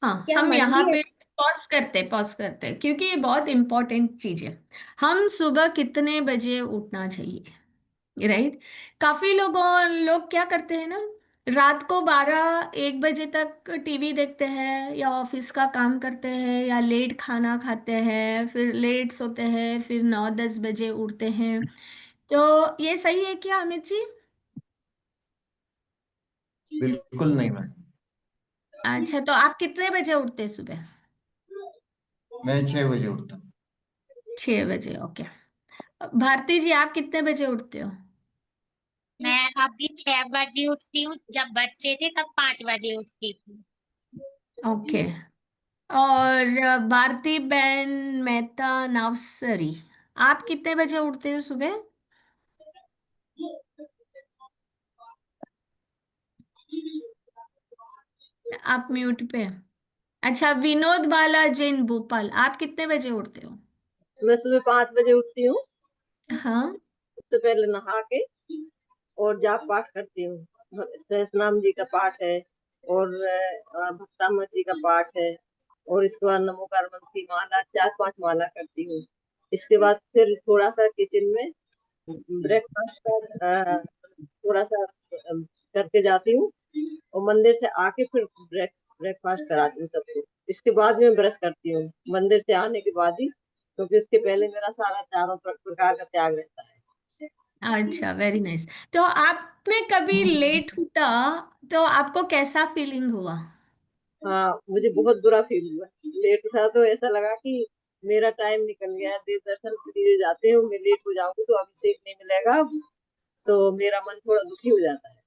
हाँ, क्या हम मन यहाँ भी पे पॉज करते हैं, क्योंकि ये बहुत इंपॉर्टेंट चीज है। हम सुबह कितने बजे उठना चाहिए, राइट? काफी लोग क्या करते हैं ना, रात को 12-1 बजे तक टीवी देखते हैं या ऑफिस का काम करते हैं या लेट खाना खाते हैं फिर लेट सोते हैं फिर 9-10 बजे उठते हैं। तो ये सही है क्या अमित जी? बिल्कुल नहीं मैम। अच्छा, तो आप कितने बजे उठते हैं सुबह? मैं 6 बजे उठता हूँ। 6 बजे, ओके। भारती जी, आप कितने बजे उठते हो? मैं अभी 6 बजे उठती हूँ, जब बच्चे थे तब 5 बजे उठती थी। ओके। और भारती बहन मेहता नावसरी, आप कितने बजे उठते हो सुबह? आप म्यूट पे। अच्छा, विनोद बाला जैन भोपाल, आप कितने बजे उठते हो? मैं सुबह 5 बजे उठती हूँ। हाँ। सबसे पहले नहा के और जाप पाठ करती हूँ। सहस्रनाम जी का पाठ है और भक्तामृत जी का पाठ है और इसके बाद नमोकार मंत्र की माला 4-5 माला करती हूँ। इसके बाद फिर थोड़ा सा किचन में ब्रेकफास्ट का थोड़ा सा करके जाती हूँ और मंदिर से आके फिर ब्रेकफास्ट कराती हूँ सबको। इसके बाद मैं ब्रश करती हूँ मंदिर से आने के बाद ही, क्योंकि उसके पहले मेरा सारा चारों प्रकार का त्याग रहता है। अच्छा, वेरी नाइस। तो आपने कभी लेट उठा तो आपको कैसा फीलिंग हुआ? हाँ, मुझे बहुत बुरा फील हुआ। लेट उठा तो ऐसा लगा कि मेरा टाइम निकल गया है, देव दर्शन के लिए जाते हो, मैं लेट हो जाऊंगी तो अभिषेक नहीं मिलेगा, तो मेरा मन थोड़ा दुखी हो जाता है।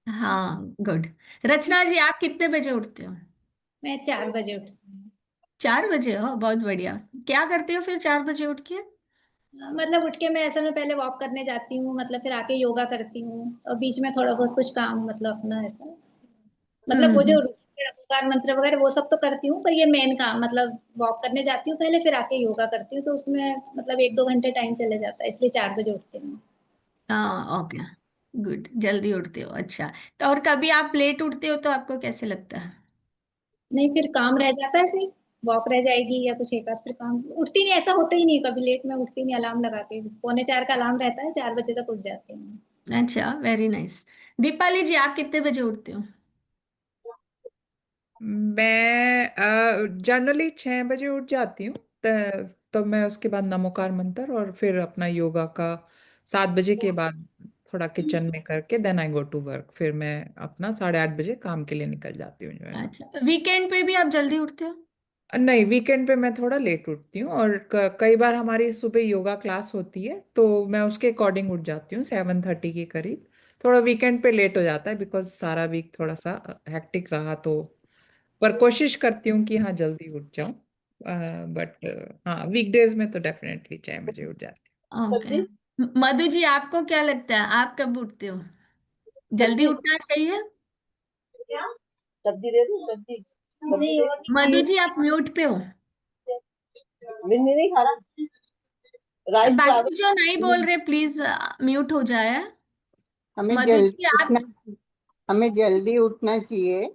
हाँ, गुड। रचना जी, आप कितने बजे उठते हो? मैं 4 बजे उठती हूँ। 4 बजे हो, बहुत बढ़िया। क्या करते हो फिर 4 बजे उठ के? मतलब उठ के मैं असल में पहले वॉक करने जाती हूँ, मतलब फिर आके योगा करती हूँ और बीच में थोड़ा बहुत कुछ काम, मतलब अपना ऐसा, मतलब वो जो हम्म। ओमकार मंत्र वगैरह वो सब तो करती हूँ, पर ये मेन काम मतलब वॉक करने जाती हूँ पहले, फिर आके योगा करती हूँ, तो उसमें मतलब 1-2 घंटे टाइम चले जाता है, इसलिए 4 बजे उठती हूँ। हाँ, ओके, गुड, जल्दी उठते हो, अच्छा। तो और कभी आप लेट उठते हो तो आपको कैसे लगता है? नहीं, फिर काम रह जाता है, फिर वॉक रह जाएगी या कुछ एक आध, फिर काम उठती नहीं, ऐसा होता ही नहीं कभी लेट में उठती नहीं, अलार्म लगा के 3:45 का अलार्म रहता है, 4 बजे तक उठ जाती हूँ। अच्छा, वेरी नाइस। दीपाली जी, आप कितने बजे उठते हो? मैं जनरली 6 बजे उठ जाती हूँ। तो मैं उसके बाद नमोकार मंत्र और फिर अपना योगा का 7 बजे के बाद थोड़ा किचन में करके then I go to work. फिर मैं अपना 8:30 बजे काम के लिए निकल जाती हूँ जो है। अच्छा, वीकेंड पे भी आप जल्दी उठते हो? नहीं, वीकेंड पे मैं थोड़ा लेट उठती हूँ और कई बार हमारी सुबह योगा क्लास होती है तो मैं उसके अकॉर्डिंग उठ जाती हूँ 7:30 के करीब। थोड़ा वीकेंड पे लेट हो जाता है बिकॉज सारा वीक थोड़ा सा हेक्टिक रहा तो, पर कोशिश करती हूँ कि हाँ जल्दी उठ जाऊं। बट हाँ, वीकडेज में तो डेफिनेटली 6 बजे उठ जाती ओके। सब्जी मधु जी, आपको क्या लगता है, आप कब उठते हो? जल्दी सब्जी उठना चाहिए? सब्जी दे दूँ सब्जी सब्जी मधु जी, आप म्यूट पे हो। मिन्नी नहीं खा रहा राइस बाकी जो नहीं बोल चावल। रहे प्लीज म्यूट हो जाए। हमें मधु जल्दी जी, आप। उठना हमें जल्दी उठना चाहिए।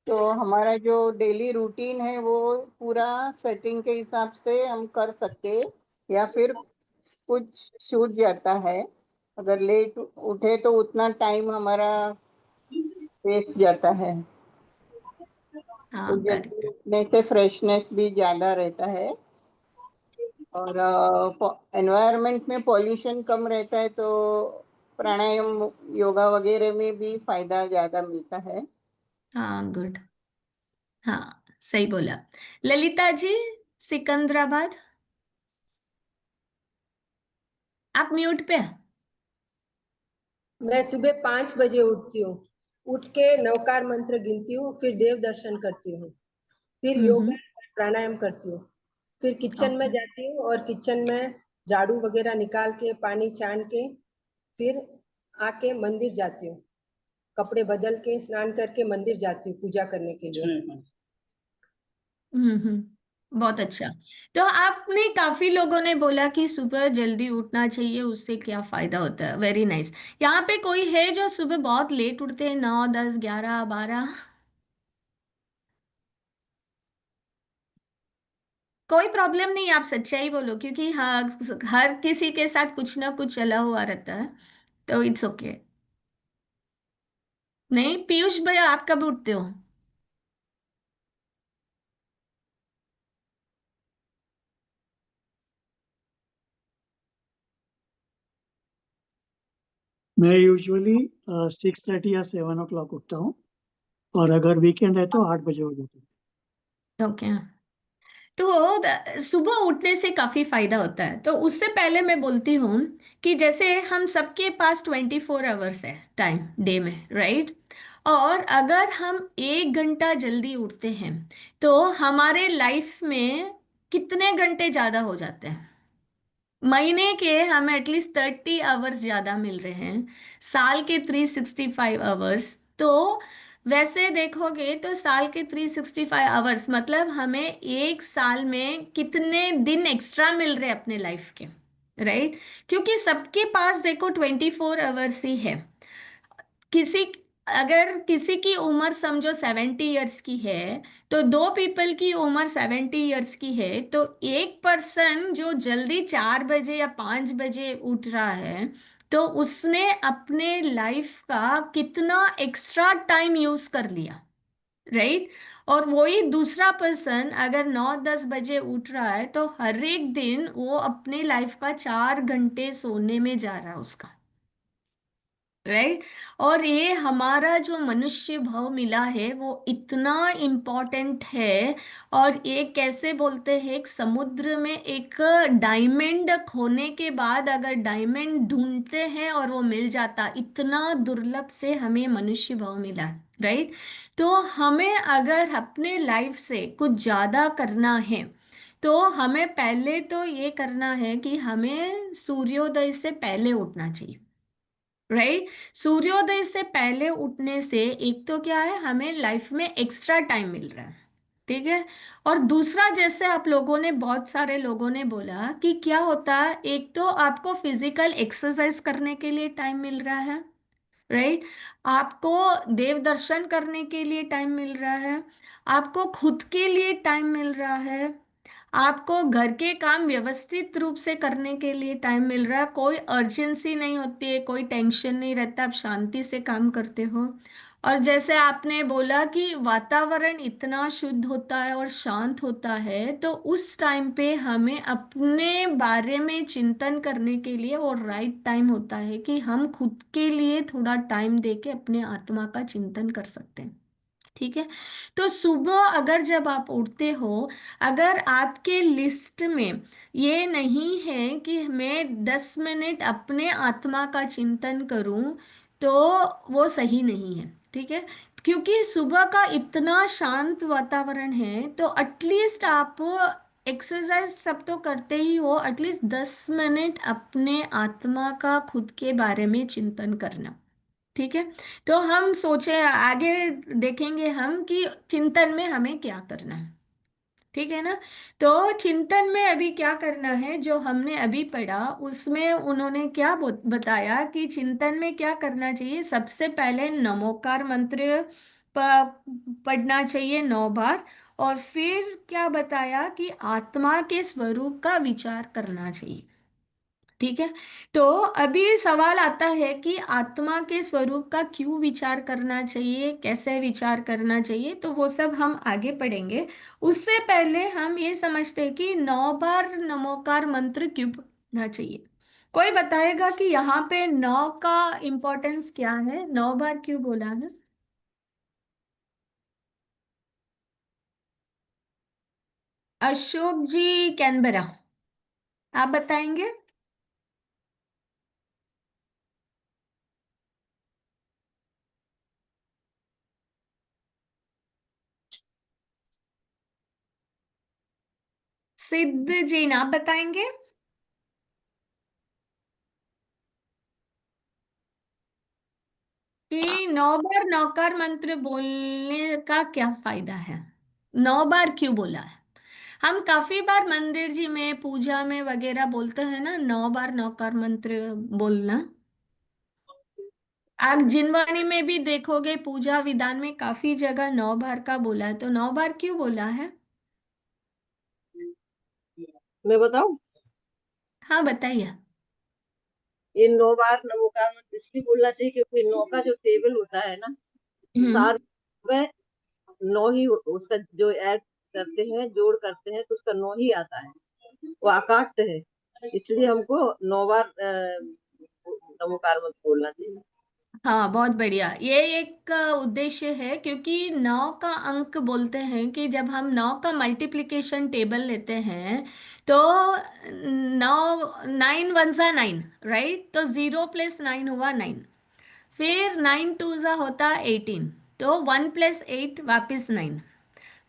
तो हमारा जो डेली रूटीन है वो पूरा सेटिंग के हिसाब से हम कर सकते हैं, या फिर कुछ छूट जाता है। अगर लेट उठे तो उतना टाइम हमारा वेस्ट जाता है। तो हाँ, जल्दी करेक्ट। उठने से फ्रेशनेस भी ज्यादा रहता है और एनवायरनमेंट में पॉल्यूशन कम रहता है, तो प्राणायाम योगा वगैरह में भी फायदा ज्यादा मिलता है। हाँ, गुड। हाँ, सही बोला। ललिता जी, सिकंदराबाद, आप म्यूट पे हैं। मैं सुबह 5 बजे उठती हूँ। उठ के नवकार मंत्र गिनती हूँ, फिर देव दर्शन करती हूँ, फिर योगा हम्म। प्राणायाम करती हूँ, फिर किचन में ओके। जाती हूँ और किचन में झाड़ू वगैरह निकाल के पानी छान के फिर आके मंदिर जाती हूँ, कपड़े बदल के स्नान करके मंदिर जाती हूँ पूजा करने के लिए। बहुत अच्छा। तो आपने, काफी लोगों ने बोला कि सुबह जल्दी उठना चाहिए, उससे क्या फायदा होता है, वेरी नाइस। यहाँ पे कोई है जो सुबह बहुत लेट उठते हैं, 9, 10, 11, 12? कोई प्रॉब्लम नहीं, आप सच्चाई बोलो, क्योंकि हाँ, हर किसी के साथ कुछ ना कुछ चला हुआ रहता है, तो इट्स ओके। नहीं, पीयूष भैया आप कब उठते हो? मैं यूजुअली 6:30 या 7 o'clock उठता हूँ, और अगर वीकेंड है तो 8 बजे हो जाता है। ओके। तो सुबह उठने से काफी फायदा होता है। तो उससे पहले मैं बोलती हूँ कि जैसे हम सबके पास 24 आवर्स है टाइम डे में, राइट? और अगर हम 1 घंटा जल्दी उठते हैं तो हमारे लाइफ में कितने घंटे ज्यादा हो जाते हैं? महीने के हमें एटलीस्ट 30 आवर्स ज्यादा मिल रहे हैं, साल के 365 आवर्स। तो वैसे देखोगे तो साल के 365 आवर्स मतलब हमें एक साल में कितने दिन एक्स्ट्रा मिल रहे हैं अपने लाइफ के, राइट? क्योंकि सबके पास देखो 24 आवर्स ही है। किसी अगर किसी की उम्र समझो 70 इयर्स की है, तो दो पीपल की उम्र 70 इयर्स की है, तो एक पर्सन जो जल्दी 4 बजे या 5 बजे उठ रहा है, तो उसने अपने लाइफ का कितना एक्स्ट्रा टाइम यूज कर लिया, राइट? और वही दूसरा पर्सन अगर 9-10 बजे उठ रहा है, तो हर एक दिन वो अपने लाइफ का 4 घंटे सोने में जा रहा है उसका, राइट? और ये हमारा जो मनुष्य भाव मिला है वो इतना इम्पोर्टेंट है। और ये कैसे बोलते हैं, एक समुद्र में एक डायमंड खोने के बाद अगर डायमंड ढूंढते हैं और वो मिल जाता, इतना दुर्लभ से हमें मनुष्य भाव मिला है, राइट? तो हमें अगर अपने लाइफ से कुछ ज्यादा करना है, तो हमें पहले तो ये करना है कि हमें सूर्योदय से पहले उठना चाहिए, राइट? सूर्योदय से पहले उठने से एक तो क्या है, हमें लाइफ में एक्स्ट्रा टाइम मिल रहा है, ठीक है? और दूसरा, जैसे आप लोगों ने, बहुत सारे लोगों ने बोला कि क्या होता है, एक तो आपको फिजिकल एक्सरसाइज करने के लिए टाइम मिल रहा है, राइट? आपको देव दर्शन करने के लिए टाइम मिल रहा है, आपको खुद के लिए टाइम मिल रहा है, आपको घर के काम व्यवस्थित रूप से करने के लिए टाइम मिल रहा है, कोई अर्जेंसी नहीं होती है, कोई टेंशन नहीं रहता, आप शांति से काम करते हो। और जैसे आपने बोला कि वातावरण इतना शुद्ध होता है और शांत होता है, तो उस टाइम पे हमें अपने बारे में चिंतन करने के लिए वो राइट टाइम होता है कि हम खुद के लिए थोड़ा टाइम देके अपने आत्मा का चिंतन कर सकते हैं, ठीक है? तो सुबह अगर जब आप उठते हो, अगर आपके लिस्ट में ये नहीं है कि मैं 10 मिनट अपने आत्मा का चिंतन करूं, तो वो सही नहीं है, ठीक है? क्योंकि सुबह का इतना शांत वातावरण है, तो एटलीस्ट आप एक्सरसाइज सब तो करते ही हो, एटलीस्ट 10 मिनट अपने आत्मा का खुद के बारे में चिंतन करना, ठीक है? तो हम सोचे आगे देखेंगे हम कि चिंतन में हमें क्या करना है, ठीक है ना? तो चिंतन में अभी क्या करना है, जो हमने अभी पढ़ा उसमें उन्होंने क्या बताया कि चिंतन में क्या करना चाहिए। सबसे पहले नमोकार मंत्र पढ़ना चाहिए 9 बार। और फिर क्या बताया कि आत्मा के स्वरूप का विचार करना चाहिए, ठीक है? तो अभी सवाल आता है कि आत्मा के स्वरूप का क्यों विचार करना चाहिए, कैसे विचार करना चाहिए, तो वो सब हम आगे पढ़ेंगे। उससे पहले हम ये समझते हैं कि 9 बार नमोकार मंत्र क्यों पढ़ना चाहिए। कोई बताएगा कि यहाँ पे 9 का इम्पोर्टेंस क्या है, 9 बार क्यों बोला है? अशोक जी कैनबरा, आप बताएंगे? सिद्ध जी ना, आप बताएंगे? कि 9 बार नौकार मंत्र बोलने का क्या फायदा है, 9 बार क्यों बोला है? हम काफी बार मंदिर जी में पूजा में वगैरह बोलते हैं ना, 9 बार नौकार मंत्र बोलना। आप जिनवाणी में भी देखोगे पूजा विधान में काफी जगह 9 बार का बोला है, तो 9 बार क्यों बोला है? मैं बताऊं? हाँ बताइए। ये 9 बार नमोकार मंत्र इसलिए बोलना चाहिए क्योंकि 9 का जो टेबल होता है ना, सार में 9 ही उसका जो ऐड करते हैं, जोड़ करते हैं तो उसका 9 ही आता है, वो अकाट्य है, इसलिए हमको 9 बार नमोकार मत बोलना चाहिए। हाँ, बहुत बढ़िया। ये एक उद्देश्य है, क्योंकि 9 का अंक बोलते हैं कि जब हम 9 का मल्टीप्लिकेशन टेबल लेते हैं तो 9 वन ज़ा 9, राइट? तो 0 + 9 हुआ 9। फिर 9 2 ज़ा होता 18, तो 1 + 8 वापस 9।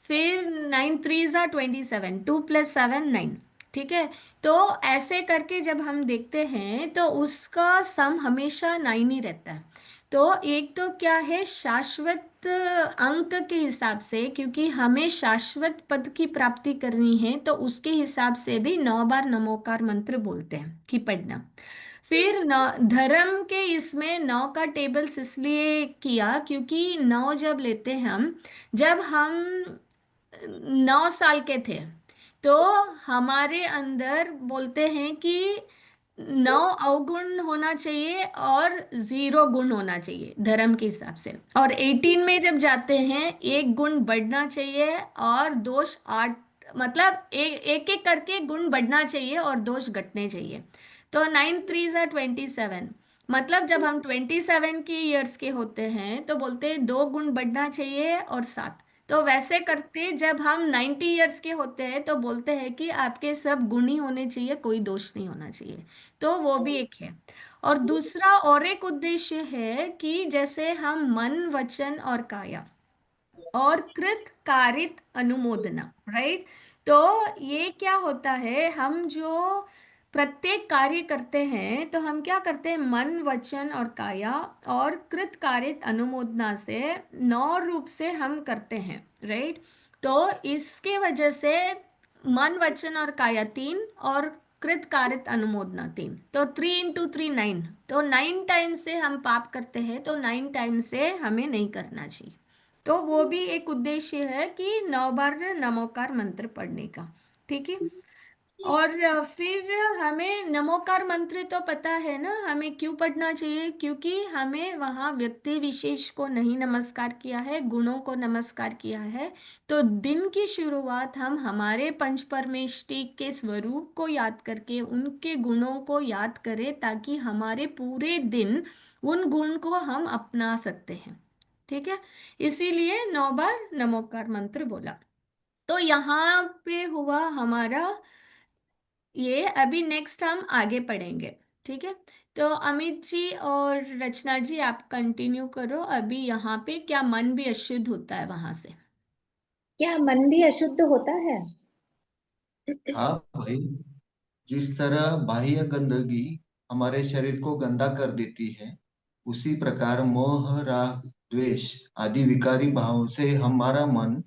फिर 9 3 ज़ा 27, 2 + 7 9। ठीक है, तो ऐसे करके जब हम देखते हैं तो उसका सम हमेशा 9 ही रहता है। तो एक तो क्या है, शाश्वत अंक के हिसाब से, क्योंकि हमें शाश्वत पद की प्राप्ति करनी है, तो उसके हिसाब से भी 9 बार नमोकार मंत्र बोलते हैं कि पढ़ना। फिर धर्म के इसमें 9 का टेबल्स इसलिए किया क्योंकि 9 जब लेते हैं हम, जब हम 9 साल के थे तो हमारे अंदर बोलते हैं कि 9 अवगुण होना चाहिए और 0 गुण होना चाहिए धर्म के हिसाब से। और 18 में जब जाते हैं, 1 गुण बढ़ना चाहिए और दोष 8, मतलब एक एक करके गुण बढ़ना चाहिए और दोष घटने चाहिए। तो 9 3 ज़ा 27, मतलब जब हम 27 की ईयर्स के होते हैं तो बोलते हैं 2 गुण बढ़ना चाहिए और 7। तो वैसे करते जब हम 90 ईयर्स के होते हैं तो बोलते हैं कि आपके सब गुण ही होने चाहिए, कोई दोष नहीं होना चाहिए। तो वो भी एक है। और दूसरा और एक उद्देश्य है कि जैसे हम मन, वचन और काया और कृत कारित अनुमोदना, राइट? तो ये क्या होता है, हम जो प्रत्येक कार्य करते हैं तो हम क्या करते हैं, मन, वचन और काया और कृत कारित अनुमोदना से 9 रूप से हम करते हैं, राइट? तो इसके वजह से मन, वचन और काया 3 और कृत कारित अनुमोदना 3, तो 3 × 3 9। तो 9 टाइम से हम पाप करते हैं, तो 9 टाइम से हमें नहीं करना चाहिए। तो वो भी एक उद्देश्य है कि 9 बार नमोकार मंत्र पढ़ने का। ठीक है, और फिर हमें नमोकार मंत्र तो पता है ना हमें क्यों पढ़ना चाहिए, क्योंकि हमें वहाँ व्यक्ति विशेष को नहीं नमस्कार किया है, गुणों को नमस्कार किया है। तो दिन की शुरुआत हम हमारे पंच परमेष्टि के स्वरूप को याद करके उनके गुणों को याद करें, ताकि हमारे पूरे दिन उन गुण को हम अपना सकते हैं। ठीक है, इसीलिए 9 बार नमोकार मंत्र बोला। तो यहाँ पे हुआ हमारा ये। अभी नेक्स्ट हम आगे पढ़ेंगे। ठीक है, तो अमित जी और रचना जी आप कंटिन्यू करो। अभी यहाँ पे क्या मन भी अशुद्ध होता है वहां से? क्या मन भी अशुद्ध होता है? हाँ भाई, जिस तरह बाह्य गंदगी हमारे शरीर को गंदा कर देती है, उसी प्रकार मोह, राग, द्वेष आदि विकारी भावों से हमारा मन,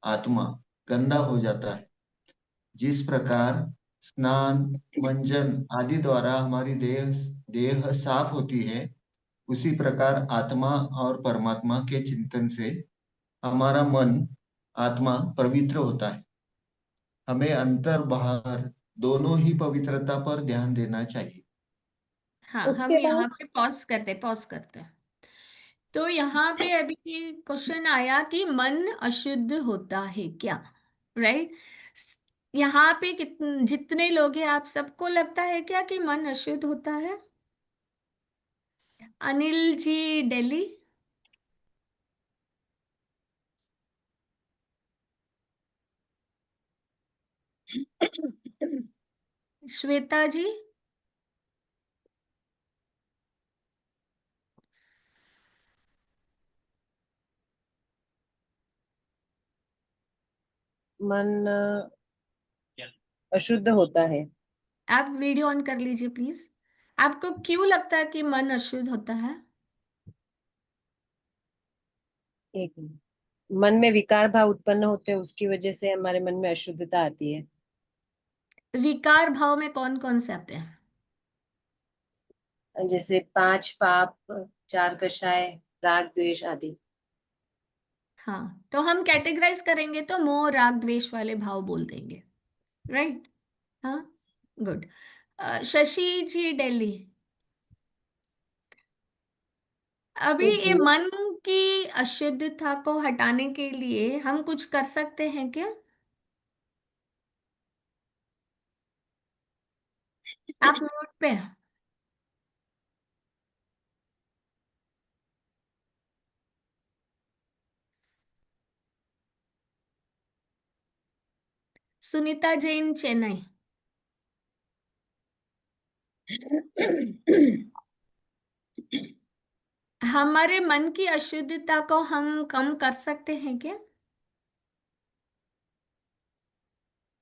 आत्मा गंदा हो जाता है। जिस प्रकार स्नान, मंजन आदि द्वारा हमारी देह देह साफ होती है, उसी प्रकार आत्मा और परमात्मा के चिंतन से हमारा मन, आत्मा पवित्र होता है। हमें अंतर बाहर दोनों ही पवित्रता पर ध्यान देना चाहिए। हाँ, उसके हम बाद यहाँ पे पॉज करते हैं। तो यहाँ पे अभी क्वेश्चन आया कि मन अशुद्ध होता है क्या, राइट? यहाँ पे जितने लोग हैं, आप सबको लगता है क्या कि मन अशुद्ध होता है? अनिल जी, दिल्ली। श्वेता जी। मन अशुद्ध होता है। आप वीडियो ऑन कर लीजिए प्लीज। आपको क्यों लगता है कि मन अशुद्ध होता है? एक मिनट। मन में विकार भाव उत्पन्न होते हैं, उसकी वजह से हमारे मन में अशुद्धता आती है। विकार भाव में कौन कौन से आते हैं? जैसे 5 पाप, 4 कषाय, राग, द्वेष आदि। हाँ, तो हम कैटेगराइज करेंगे तो मोह, राग, द्वेष वाले भाव बोल देंगे, राइट? हाँ, गुड। शशि जी, दिल्ली। अभी ये मन की अशुद्धता को हटाने के लिए हम कुछ कर सकते हैं क्या? आप म्यूट पे हैं। सुनीता जैन, चेन्नई। हमारे मन की अशुद्धता को हम कम कर सकते हैं क्या?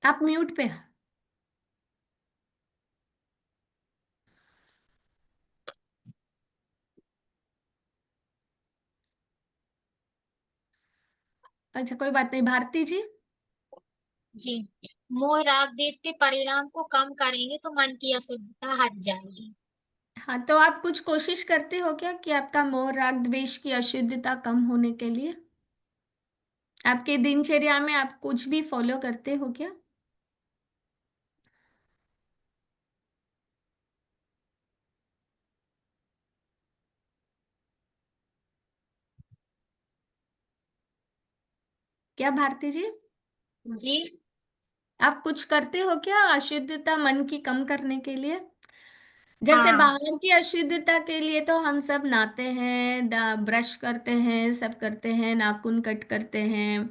आप म्यूट पे हैं। अच्छा, कोई बात नहीं। भारती जी। जी, मोह राग द्वेष के परिणाम को कम करेंगे तो मन की अशुद्धता हट जाएगी। हाँ, तो आप कुछ कोशिश करते हो क्या कि आपका मोह राग द्वेष की अशुद्धता कम होने के लिए? आपके दिनचर्या में आप कुछ भी फॉलो करते हो क्या? क्या भारती जी? जी, आप कुछ करते हो क्या अशुद्धता मन की कम करने के लिए? जैसे हाँ, बाहर की अशुद्धता के लिए तो हम सब नहाते हैं, ब्रश करते हैं, सब करते हैं, नाखून कट करते हैं,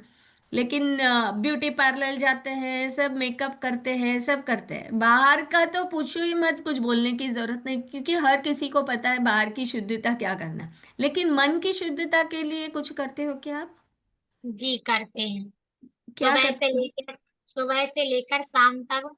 लेकिन ब्यूटी पार्लर जाते हैं, सब मेकअप करते हैं, सब करते हैं। बाहर का तो पूछो ही मत, कुछ बोलने की जरूरत नहीं, क्योंकि हर किसी को पता है बाहर की शुद्धता क्या करना। लेकिन मन की शुद्धता के लिए कुछ करते हो क्या आप? जी करते हैं। क्या सुबह से करते हो? लेकर सुबह से लेकर शाम तक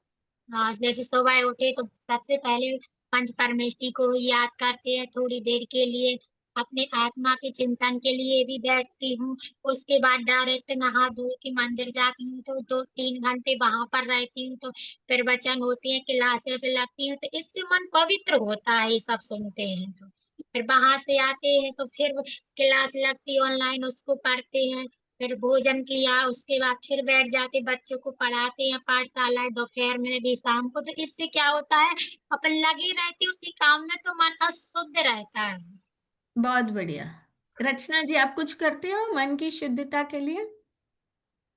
जैसे सुबह उठे तो सबसे पहले पंच परमेष्टि को ही याद करते हैं, थोड़ी देर के लिए अपने आत्मा के चिंतन के लिए भी बैठती हूँ। उसके बाद डायरेक्ट नहा धो के मंदिर जाती हूँ, तो 2-3 घंटे वहां पर रहती हूँ, तो फिर वचन होते हैं, क्लासेस लगती हैं, तो इससे मन पवित्र होता है, ये सब सुनते हैं तो। फिर वहां से आते हैं तो फिर क्लास लगती है ऑनलाइन, उसको पढ़ते हैं। फिर भोजन किया, उसके बाद फिर बैठ जाते, बच्चों को पढ़ाते हैं पाठशाला, दोपहर में भी, शाम को। तो इससे क्या होता है, अपन लगे रहते उसी काम में तो मन अशुद्ध रहता है। बहुत बढ़िया। रचना जी, आप कुछ करते हो मन की शुद्धता के लिए?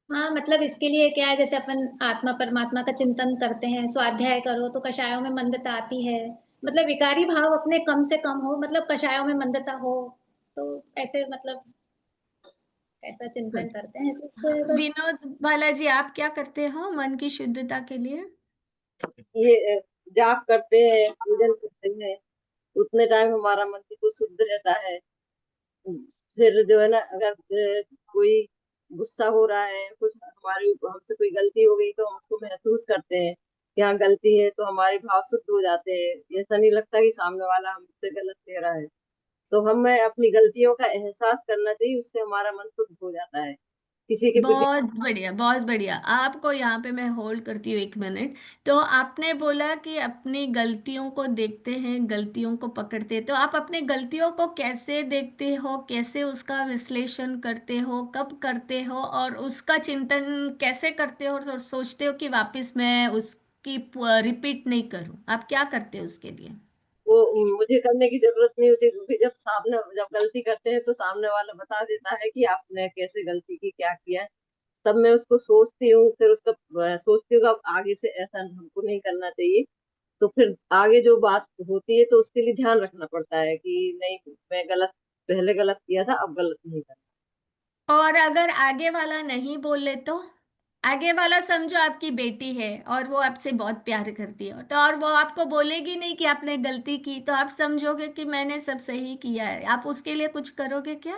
हाँ, मतलब इसके लिए क्या है, जैसे अपन आत्मा परमात्मा का चिंतन करते हैं, स्वाध्याय करो तो कषायों में मंदता आती है। मतलब विकारी भाव अपने कम से कम हो, मतलब कषायों में मंदता हो, तो ऐसे मतलब ऐसा चिंतन करते हैं तो उससे बस। विनोद बालाजी, आप क्या करते हो मन की शुद्धता के लिए? ये जाप करते हैं, पूजन करते हैं, उतने टाइम हमारा मन बिल्कुल शुद्ध रहता है। फिर जो है ना, अगर कोई गुस्सा हो रहा है, कुछ हमारे हमसे कोई गलती हो गई, तो हम उसको महसूस करते हैं कि हाँ गलती है, तो हमारे भाव शुद्ध हो जाते हैं। ऐसा नहीं लगता कि सामने वाला हमसे गलत कह रहा है। तो हमें अपनी गलतियों का एहसास करना चाहिए, उससे हमारा मन शुद्ध हो जाता है। किसी के प्रति बहुत बढ़िया, बहुत बढ़िया। आपको यहाँ पे मैं होल्ड करती हूँ 1 मिनट। तो आपने बोला कि अपनी गलतियों को देखते हैं, गलतियों को पकड़ते हैं। तो आप अपनी गलतियों को कैसे देखते हो, कैसे उसका विश्लेषण करते हो, कब करते हो, और उसका चिंतन कैसे करते हो और सोचते हो कि वापस मैं उसकी रिपीट नहीं करूं? आप क्या करते हो उसके लिए? वो मुझे करने की जरूरत नहीं होती, क्योंकि जब गलती करते हैं तो सामने वाला बता देता है कि आपने कैसे गलती की, क्या किया है। तब मैं उसको सोचती हूँ, फिर उसका सोचती हूँ कि अब आगे से ऐसा हमको नहीं करना चाहिए। तो फिर आगे जो बात होती है तो उसके लिए ध्यान रखना पड़ता है कि नहीं, मैं गलत, पहले गलत किया था, अब गलत नहीं करना। और अगर आगे वाला नहीं बोले तो? आगे वाला समझो आपकी बेटी है और वो आपसे बहुत प्यार करती है, तो और वो आपको बोलेगी नहीं कि आपने गलती की, तो आप समझोगे कि मैंने सब सही किया है, आप उसके लिए कुछ करोगे क्या?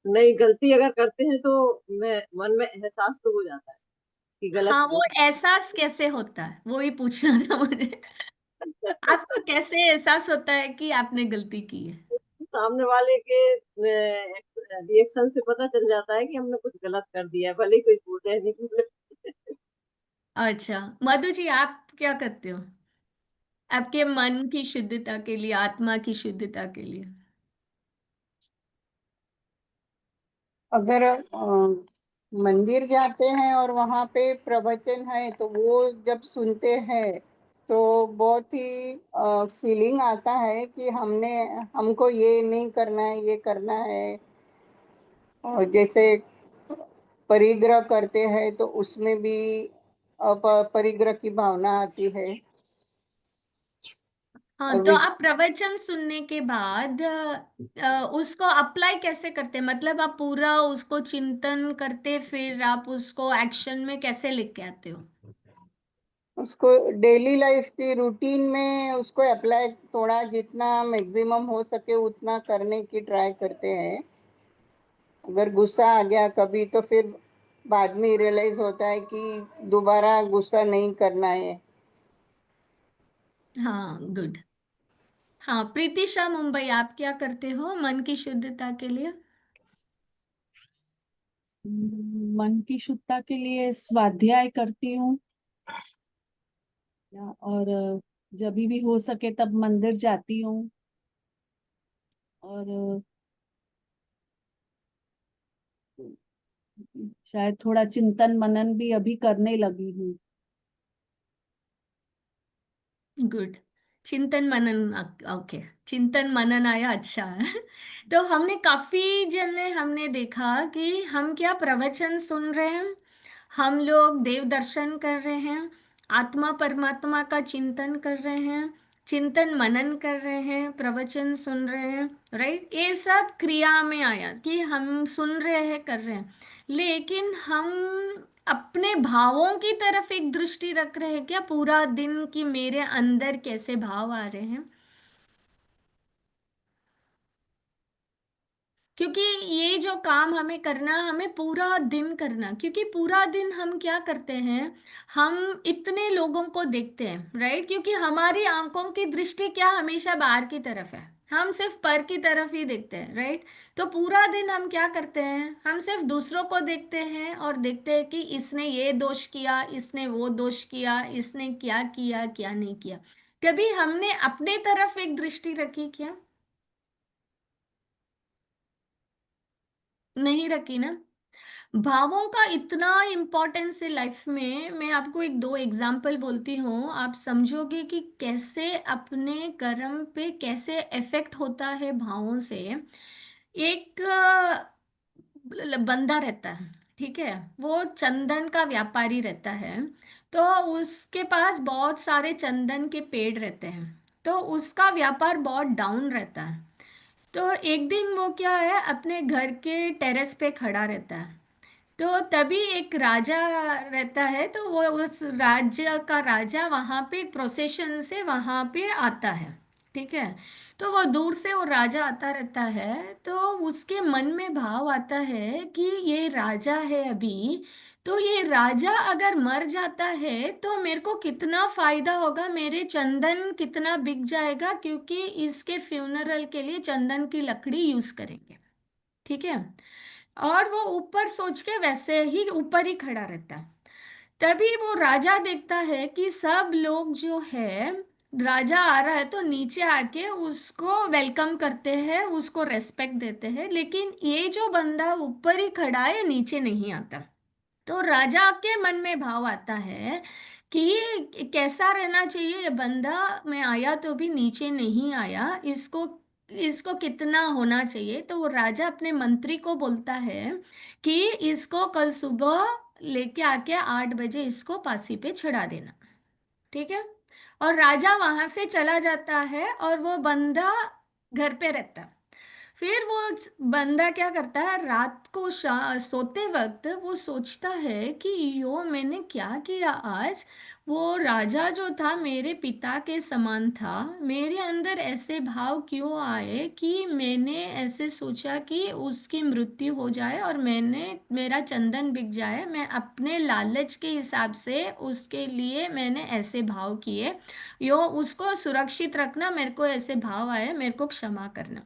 नहीं, गलती अगर करते हैं तो मैं मन में एहसास तो हो जाता है कि गलत हाँ, वो हो। एहसास कैसे होता है, वो ही पूछना था मुझे। आपको कैसे एहसास होता है कि आपने गलती की है? सामने वाले के रिएक्शन से पता चल जाता है कि हमने कुछ गलत कर दिया है, भले ही कोई बोले नहीं बोले। अच्छा, मधु जी, आप क्या करते हो आपके मन की शुद्धता के लिए, आत्मा की शुद्धता के लिए? अगर मंदिर जाते हैं और वहाँ पे प्रवचन है तो वो जब सुनते हैं तो बहुत ही फीलिंग आता है कि हमको ये नहीं करना है, ये करना है। और जैसे परिग्रह करते हैं तो उसमें भी परिग्रह की भावना आती है। हाँ, और तो आप प्रवचन सुनने के बाद उसको अप्लाई कैसे करते, मतलब आप पूरा उसको चिंतन करते फिर आप उसको एक्शन में कैसे लेके आते हो? उसको डेली लाइफ की रूटीन में उसको अप्लाई थोड़ा जितना मैक्सिमम हो सके उतना करने की ट्राई करते हैं। अगर गुस्सा आ गया कभी तो फिर बाद में रियलाइज होता है कि दोबारा गुस्सा नहीं करना है। हाँ, गुड। हाँ, प्रीति शाह मुंबई, आप क्या करते हो मन की शुद्धता के लिए? मन की शुद्धता के लिए स्वाध्याय करती हूँ, और जब भी हो सके तब मंदिर जाती हूँ, और शायद थोड़ा चिंतन मनन भी अभी करने लगी हूँ। गुड। चिंतन मनन, ओके, चिंतन मनन आया, अच्छा है। तो हमने देखा कि हम क्या प्रवचन सुन रहे हैं, हम लोग देव दर्शन कर रहे हैं, आत्मा परमात्मा का चिंतन कर रहे हैं, चिंतन मनन कर रहे हैं, प्रवचन सुन रहे हैं, राइट? ये सब क्रिया में आया कि हम सुन रहे हैं, कर रहे हैं, लेकिन हम अपने भावों की तरफ एक दृष्टि रख रहे हैं क्या पूरा दिन, कि मेरे अंदर कैसे भाव आ रहे हैं? क्योंकि ये जो काम हमें करना, हमें पूरा दिन करना, क्योंकि पूरा दिन हम क्या करते हैं, हम इतने लोगों को देखते हैं, राइट? क्योंकि हमारी आंखों की दृष्टि क्या हमेशा बाहर की तरफ है, हम सिर्फ पर की तरफ ही देखते हैं, राइट? तो पूरा दिन हम क्या करते हैं, हम सिर्फ दूसरों को देखते हैं और देखते हैं कि इसने ये दोष किया, इसने वो दोष किया, इसने क्या किया, क्या नहीं किया। कभी हमने अपने तरफ एक दृष्टि रखी क्या? नहीं रखी ना। भावों का इतना इम्पोर्टेंस है लाइफ में। मैं आपको एक दो एग्जाम्पल बोलती हूँ, आप समझोगे कि कैसे अपने कर्म पे कैसे इफेक्ट होता है भावों से। एक बंदा रहता है, ठीक है, वो चंदन का व्यापारी रहता है। तो उसके पास बहुत सारे चंदन के पेड़ रहते हैं, तो उसका व्यापार बहुत डाउन रहता है। तो एक दिन वो क्या है, अपने घर के टेरेस पे खड़ा रहता है। तो तभी एक राजा रहता है, तो वो उस राज्य का राजा वहां पे प्रोसेशन से वहां पे आता है, ठीक है। तो वो दूर से वो राजा आता रहता है, तो उसके मन में भाव आता है कि ये राजा है अभी, तो ये राजा अगर मर जाता है तो मेरे को कितना फायदा होगा, मेरे चंदन कितना बिक जाएगा, क्योंकि इसके फ्यूनरल के लिए चंदन की लकड़ी यूज करेंगे, ठीक है। और वो ऊपर सोच के वैसे ही ऊपर ही खड़ा रहता है। तभी वो राजा देखता है कि सब लोग जो है, राजा आ रहा है तो नीचे आके उसको वेलकम करते हैं, उसको रेस्पेक्ट देते हैं, लेकिन ये जो बंदा ऊपर ही खड़ा है नीचे नहीं आता। तो राजा के मन में भाव आता है कि कैसा रहना चाहिए ये बंदा, मैं आया तो भी नीचे नहीं आया, इसको इसको कितना होना चाहिए। तो वो राजा अपने मंत्री को बोलता है कि इसको कल सुबह लेके आके 8 बजे इसको फांसी पे चढ़ा देना, ठीक है। और राजा वहां से चला जाता है और वो बंदा घर पे रहता है। फिर वो बंदा क्या करता है, रात को सोते वक्त वो सोचता है कि यो मैंने क्या किया आज। वो राजा जो था मेरे पिता के समान था, मेरे अंदर ऐसे भाव क्यों आए कि मैंने ऐसे सोचा कि उसकी मृत्यु हो जाए और मेरा चंदन बिक जाए, मैं अपने लालच के हिसाब से उसके लिए मैंने ऐसे भाव किए, यो उसको सुरक्षित रखना, मेरे को ऐसे भाव आए, मेरे को क्षमा करना।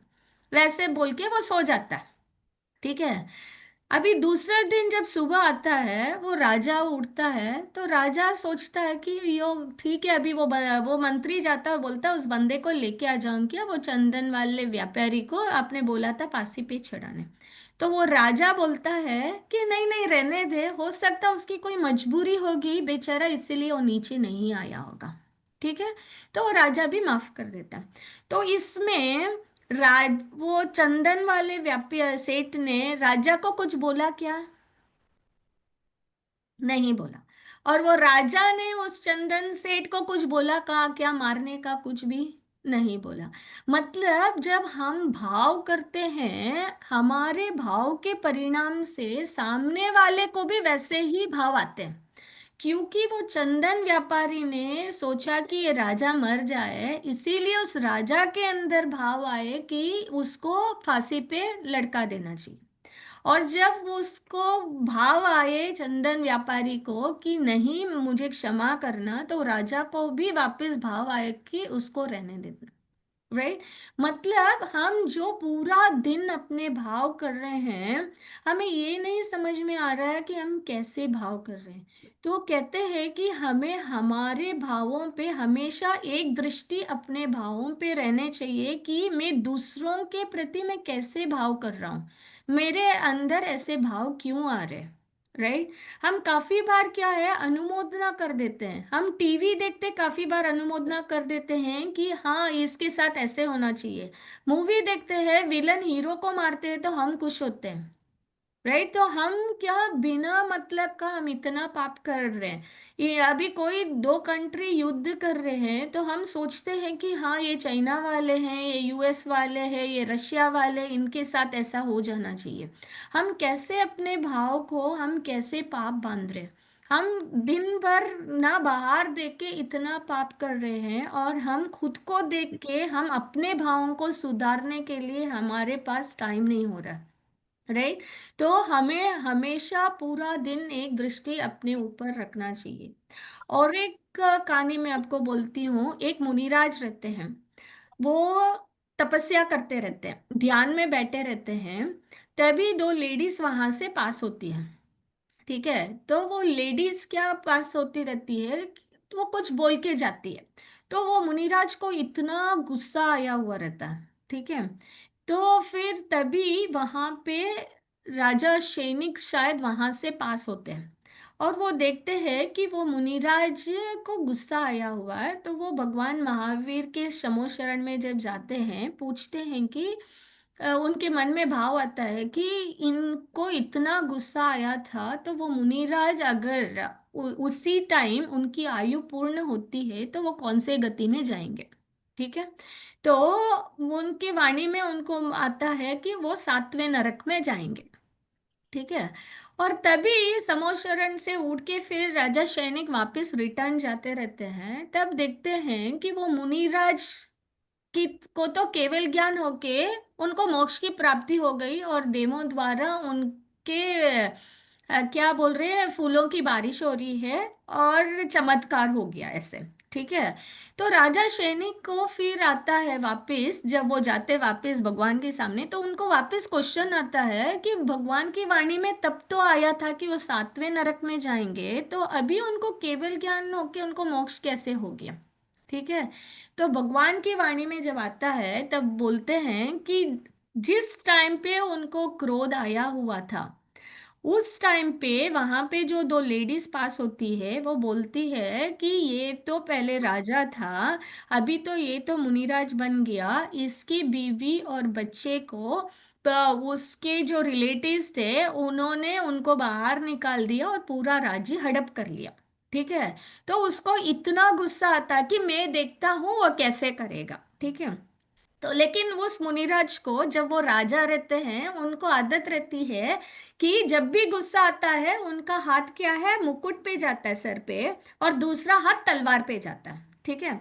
वैसे बोल के वो सो जाता है, ठीक है। अभी दूसरे दिन जब सुबह आता है, वो राजा उठता है, तो राजा सोचता है कि यो ठीक है, अभी वो मंत्री जाता है और बोलता है उस बंदे को लेके आ जाऊं क्या, वो चंदन वाले व्यापारी को आपने बोला था फांसी पे चढ़ाने। तो वो राजा बोलता है कि नहीं नहीं रहने दे, हो सकता है उसकी कोई मजबूरी होगी बेचारा, इसीलिए वो नीचे नहीं आया होगा, ठीक है, तो वो राजा भी माफ कर देता है। तो इसमें वो चंदन वाले व्यापारी सेठ ने राजा को कुछ बोला क्या? नहीं बोला। और वो राजा ने उस चंदन सेठ को कुछ बोला, कहा क्या मारने का? कुछ भी नहीं बोला। मतलब जब हम भाव करते हैं, हमारे भाव के परिणाम से सामने वाले को भी वैसे ही भाव आते हैं। क्योंकि वो चंदन व्यापारी ने सोचा कि ये राजा मर जाए, इसीलिए उस राजा के अंदर भाव आए कि उसको फांसी पे लटका देना चाहिए। और जब वो उसको भाव आए चंदन व्यापारी को कि नहीं मुझे क्षमा करना, तो राजा को भी वापस भाव आए कि उसको रहने देना। राइट? मतलब हम जो पूरा दिन अपने भाव कर रहे हैं, हमें ये नहीं समझ में आ रहा है कि हम कैसे भाव कर रहे हैं। तो कहते हैं कि हमें हमारे भावों पे हमेशा एक दृष्टि अपने भावों पे रहने चाहिए कि मैं दूसरों के प्रति मैं कैसे भाव कर रहा हूँ, मेरे अंदर ऐसे भाव क्यों आ रहे हैं। राइट? हम काफी बार क्या है, अनुमोदना कर देते हैं। हम टीवी देखते काफी बार अनुमोदना कर देते हैं कि हाँ इसके साथ ऐसे होना चाहिए। मूवी देखते हैं, विलन हीरो को मारते हैं तो हम खुश होते हैं। राइट? तो हम क्या बिना मतलब का हम इतना पाप कर रहे हैं। ये अभी कोई दो कंट्री युद्ध कर रहे हैं तो हम सोचते हैं कि हाँ ये चाइना वाले हैं, ये यूएस वाले हैं, ये रशिया वाले, इनके साथ ऐसा हो जाना चाहिए। हम कैसे अपने भाव को हम कैसे पाप बांध रहे हैं। हम दिन भर ना बाहर देख के इतना पाप कर रहे हैं, और हम खुद को देख के हम अपने भावों को सुधारने के लिए हमारे पास टाइम नहीं हो रहा। राइट? तो हमें हमेशा पूरा दिन एक दृष्टि अपने ऊपर रखना चाहिए। और एक कहानी मैं आपको बोलती हूँ। एक मुनिराज रहते हैं, वो तपस्या करते रहते हैं, ध्यान में बैठे रहते हैं। तभी दो लेडीज वहां से पास होती है। ठीक है, तो वो लेडीज क्या पास होती रहती है, तो वो कुछ बोल के जाती है। तो वो मुनिराज को इतना गुस्सा आया हुआ रहता है। ठीक है, तो फिर तभी वहां पे राजा सैनिक शायद वहां से पास होते हैं, और वो देखते हैं कि वो मुनिराज को गुस्सा आया हुआ है। तो वो भगवान महावीर के समो शरण में जब जाते हैं, पूछते हैं कि उनके मन में भाव आता है कि इनको इतना गुस्सा आया था, तो वो मुनिराज अगर उसी टाइम उनकी आयु पूर्ण होती है तो वो कौन से गति में जाएंगे। ठीक है, तो उनके वाणी में उनको आता है कि वो सातवें नरक में जाएंगे। ठीक है, और तभी समोशरण से उठ के फिर राजा सैनिक वापस रिटर्न जाते रहते हैं। तब देखते हैं कि वो मुनिराज की को तो केवल ज्ञान होके उनको मोक्ष की प्राप्ति हो गई, और देवों द्वारा उनके क्या बोल रहे हैं, फूलों की बारिश हो रही है, और चमत्कार हो गया ऐसे। ठीक है, तो राजा सैनिक को फिर आता है वापस, जब वो जाते वापस भगवान के सामने, तो उनको वापस क्वेश्चन आता है कि भगवान की वाणी में तब तो आया था कि वो सातवें नरक में जाएंगे, तो अभी उनको केवल ज्ञान होके उनको मोक्ष कैसे हो गया। ठीक है, तो भगवान की वाणी में जब आता है तब बोलते हैं कि जिस टाइम पे उनको क्रोध आया हुआ था, उस टाइम पे वहां पे जो दो लेडीज पास होती है, वो बोलती है कि ये तो पहले राजा था, अभी तो ये तो मुनिराज बन गया, इसकी बीवी और बच्चे को उसके जो रिलेटिव्स थे उन्होंने उनको बाहर निकाल दिया और पूरा राज्य हड़प कर लिया। ठीक है, तो उसको इतना गुस्सा आता कि मैं देखता हूँ वो कैसे करेगा। ठीक है, तो लेकिन उस मुनिराज को, जब वो राजा रहते हैं, उनको आदत रहती है कि जब भी गुस्सा आता है उनका हाथ क्या है, मुकुट पे जाता है, सर पे, और दूसरा हाथ तलवार पे जाता है। ठीक है,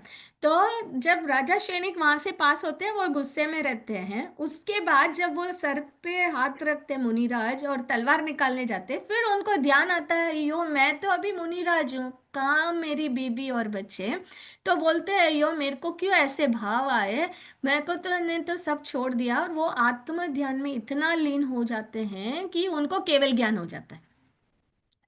तो जब राजा सैनिक वहां से पास होते हैं वो गुस्से में रहते हैं, उसके बाद जब वो सर पे हाथ रखते हैं मुनिराज और तलवार निकालने जाते हैं, फिर उनको ध्यान आता है यो मैं तो अभी मुनिराज हूँ, कहाँ मेरी बीबी और बच्चे। तो बोलते हैं यो मेरे को क्यों ऐसे भाव आए, मैं को तो ने तो सब छोड़ दिया, और वो आत्म ध्यान में इतना लीन हो जाते हैं कि उनको केवल ज्ञान हो जाता है।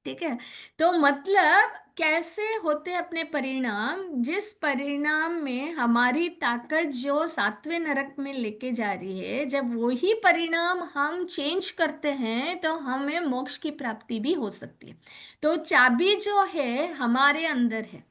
ठीक है, तो मतलब कैसे होते अपने परिणाम, जिस परिणाम में हमारी ताकत जो सातवें नरक में लेके जा रही है, जब वही परिणाम हम चेंज करते हैं तो हमें मोक्ष की प्राप्ति भी हो सकती है। तो चाबी जो है हमारे अंदर है।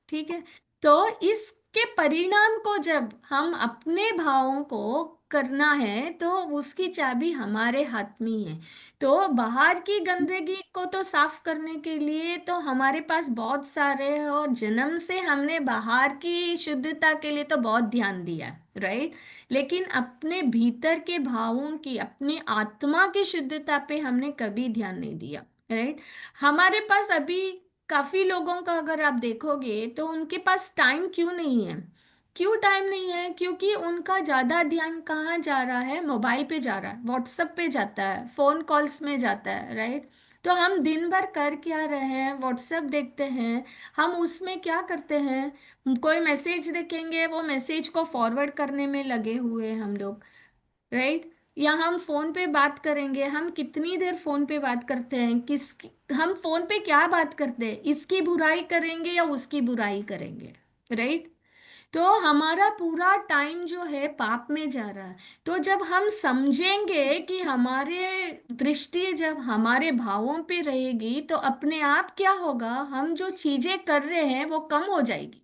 ठीक है, तो इसके परिणाम को जब हम अपने भावों को करना है तो उसकी चाबी हमारे हाथ में ही है। तो बाहर की गंदगी को तो साफ करने के लिए तो हमारे पास बहुत सारे हैं, और जन्म से हमने बाहर की शुद्धता के लिए तो बहुत ध्यान दिया है, राइट। लेकिन अपने भीतर के भावों की, अपनी आत्मा की शुद्धता पे हमने कभी ध्यान नहीं दिया, राइट। हमारे पास अभी काफी लोगों का अगर आप देखोगे तो उनके पास टाइम क्यों नहीं है? क्यों टाइम नहीं है? क्योंकि उनका ज्यादा ध्यान कहाँ जा रहा है? मोबाइल पे जा रहा है, व्हाट्सएप पे जाता है, फोन कॉल्स में जाता है, राइट। तो हम दिन भर कर क्या रहे हैं? व्हाट्सएप देखते हैं। हम उसमें क्या करते हैं? कोई मैसेज देखेंगे, वो मैसेज को फॉरवर्ड करने में लगे हुए हैं हम लोग, राइट। या हम फोन पे बात करेंगे, हम कितनी देर फोन पे बात करते हैं? हम फोन पे क्या बात करते हैं? इसकी बुराई करेंगे या उसकी बुराई करेंगे, राइट। तो हमारा पूरा टाइम जो है पाप में जा रहा है। तो जब हम समझेंगे कि हमारे दृष्टि जब हमारे भावों पे रहेगी तो अपने आप क्या होगा, हम जो चीजें कर रहे हैं वो कम हो जाएगी,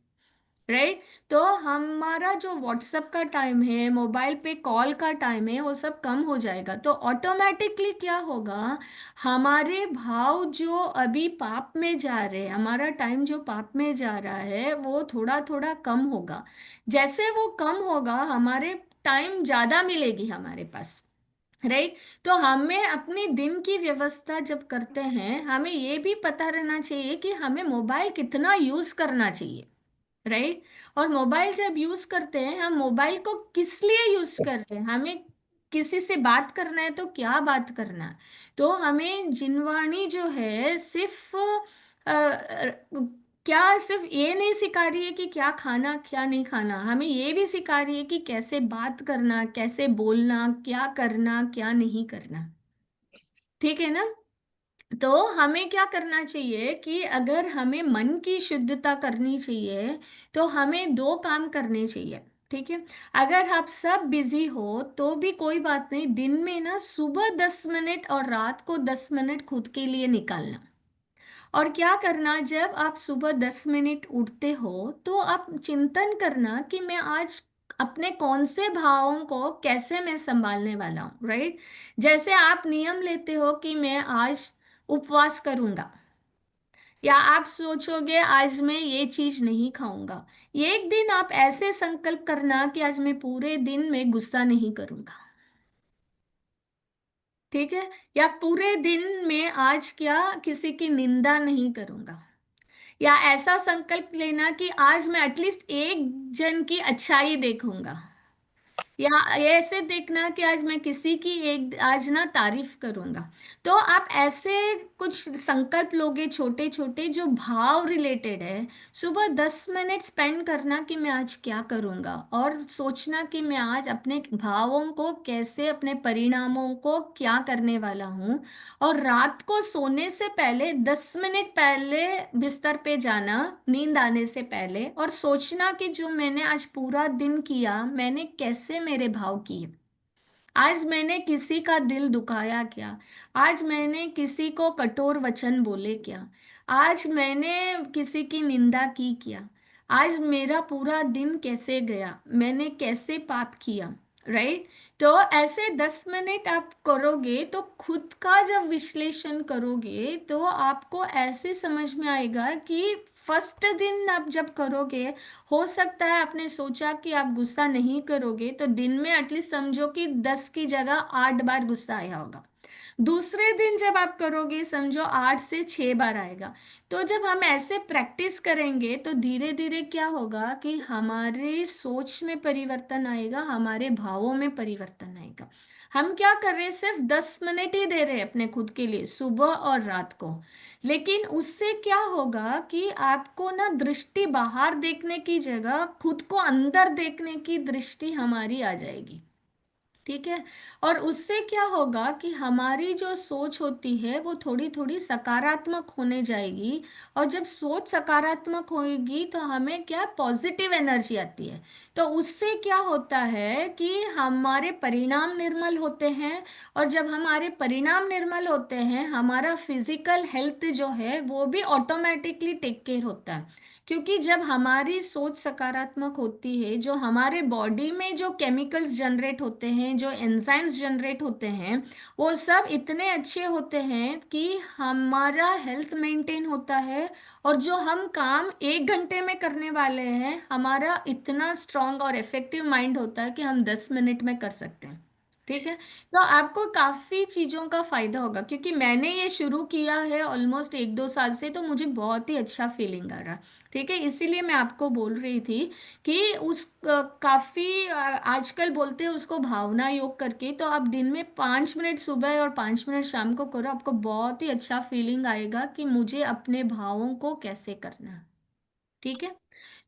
राइट। तो हमारा जो व्हाट्सएप का टाइम है, मोबाइल पे कॉल का टाइम है, वो सब कम हो जाएगा। तो ऑटोमेटिकली क्या होगा, हमारे भाव जो अभी पाप में जा रहे हैं, हमारा टाइम जो पाप में जा रहा है वो थोड़ा थोड़ा कम होगा। जैसे वो कम होगा, हमारे टाइम ज्यादा मिलेगी हमारे पास, राइट। तो हमें अपनी दिन की व्यवस्था जब करते हैं, हमें ये भी पता रहना चाहिए कि हमें मोबाइल कितना यूज करना चाहिए, राइट। और मोबाइल जब यूज करते हैं, हम मोबाइल को किस लिए यूज कर रहे हैं? हमें किसी से बात करना है तो क्या बात करना है? तो हमें जिनवाणी जो है सिर्फ क्या सिर्फ ये नहीं सिखा रही है कि क्या खाना क्या नहीं खाना, हमें ये भी सिखा रही है कि कैसे बात करना, कैसे बोलना, क्या करना क्या नहीं करना, ठीक है ना। तो हमें क्या करना चाहिए कि अगर हमें मन की शुद्धता करनी चाहिए तो हमें दो काम करने चाहिए, ठीक है। अगर आप सब बिजी हो तो भी कोई बात नहीं, दिन में ना सुबह 10 मिनट और रात को 10 मिनट खुद के लिए निकालना। और क्या करना, जब आप सुबह 10 मिनट उठते हो तो आप चिंतन करना कि मैं आज अपने कौन से भावों को कैसे मैं संभालने वाला हूँ, राइट। जैसे आप नियम लेते हो कि मैं आज उपवास करूंगा, या आप सोचोगे आज मैं ये चीज नहीं खाऊंगा। एक दिन आप ऐसे संकल्प करना कि आज मैं पूरे दिन में गुस्सा नहीं करूंगा, ठीक है। या पूरे दिन में आज क्या किसी की निंदा नहीं करूंगा। या ऐसा संकल्प लेना कि आज मैं एटलीस्ट एक जन की अच्छाई देखूंगा। या ऐसे देखना कि आज मैं किसी की एक आज ना तारीफ करूंगा। तो आप ऐसे कुछ संकल्प लोगे छोटे छोटे जो भाव रिलेटेड है। सुबह 10 मिनट स्पेंड करना कि मैं आज क्या करूंगा, और सोचना कि मैं आज अपने भावों को कैसे, अपने परिणामों को क्या करने वाला हूँ। और रात को सोने से पहले 10 मिनट पहले बिस्तर पे जाना, नींद आने से पहले, और सोचना कि जो मैंने आज पूरा दिन किया, मैंने कैसे मेरे भाव किए। आज मैंने किसी का दिल दुखाया क्या? आज मैंने किसी को कठोर वचन बोले क्या? आज मैंने किसी की निंदा की क्या? आज मेरा पूरा दिन कैसे गया? मैंने कैसे पाप किया, राइट। तो ऐसे 10 मिनट आप करोगे तो खुद का जब विश्लेषण करोगे तो आपको ऐसे समझ में आएगा कि फर्स्ट दिन आप जब करोगे, हो सकता है आपने सोचा कि आप गुस्सा नहीं करोगे, तो दिन में एटलीस्ट समझो कि 10 की जगह 8 बार गुस्सा आया होगा। दूसरे दिन जब आप करोगे समझो 8 से 6 बार आएगा। तो जब हम ऐसे प्रैक्टिस करेंगे तो धीरे धीरे क्या होगा कि हमारे सोच में परिवर्तन आएगा, हमारे भावों में परिवर्तन आएगा। हम क्या कर रहे हैं, सिर्फ 10 मिनट ही दे रहे हैं अपने खुद के लिए सुबह और रात को। लेकिन उससे क्या होगा कि आपको ना दृष्टि बाहर देखने की जगह खुद को अंदर देखने की दृष्टि हमारी आ जाएगी, ठीक है। और उससे क्या होगा कि हमारी जो सोच होती है वो थोड़ी थोड़ी सकारात्मक होने जाएगी। और जब सोच सकारात्मक होगी तो हमें क्या, पॉजिटिव एनर्जी आती है। तो उससे क्या होता है कि हमारे परिणाम निर्मल होते हैं। और जब हमारे परिणाम निर्मल होते हैं, हमारा फिजिकल हेल्थ जो है वो भी ऑटोमेटिकली टेक केयर होता है। क्योंकि जब हमारी सोच सकारात्मक होती है, जो हमारे बॉडी में जो केमिकल्स जनरेट होते हैं, जो एंजाइम्स जनरेट होते हैं, वो सब इतने अच्छे होते हैं कि हमारा हेल्थ मेंटेन होता है। और जो हम काम 1 घंटे में करने वाले हैं, हमारा इतना स्ट्रांग और इफेक्टिव माइंड होता है कि हम 10 मिनट में कर सकते हैं। ठीक है। तो आपको काफी चीजों का फायदा होगा, क्योंकि मैंने ये शुरू किया है ऑलमोस्ट 1-2 साल से, तो मुझे बहुत ही अच्छा फीलिंग आ रहा है। ठीक है, इसीलिए मैं आपको बोल रही थी कि काफी आजकल बोलते हैं उसको भावना योग करके। तो आप दिन में 5 मिनट सुबह और 5 मिनट शाम को करो, आपको बहुत ही अच्छा फीलिंग आएगा कि मुझे अपने भावों को कैसे करना है। ठीक है।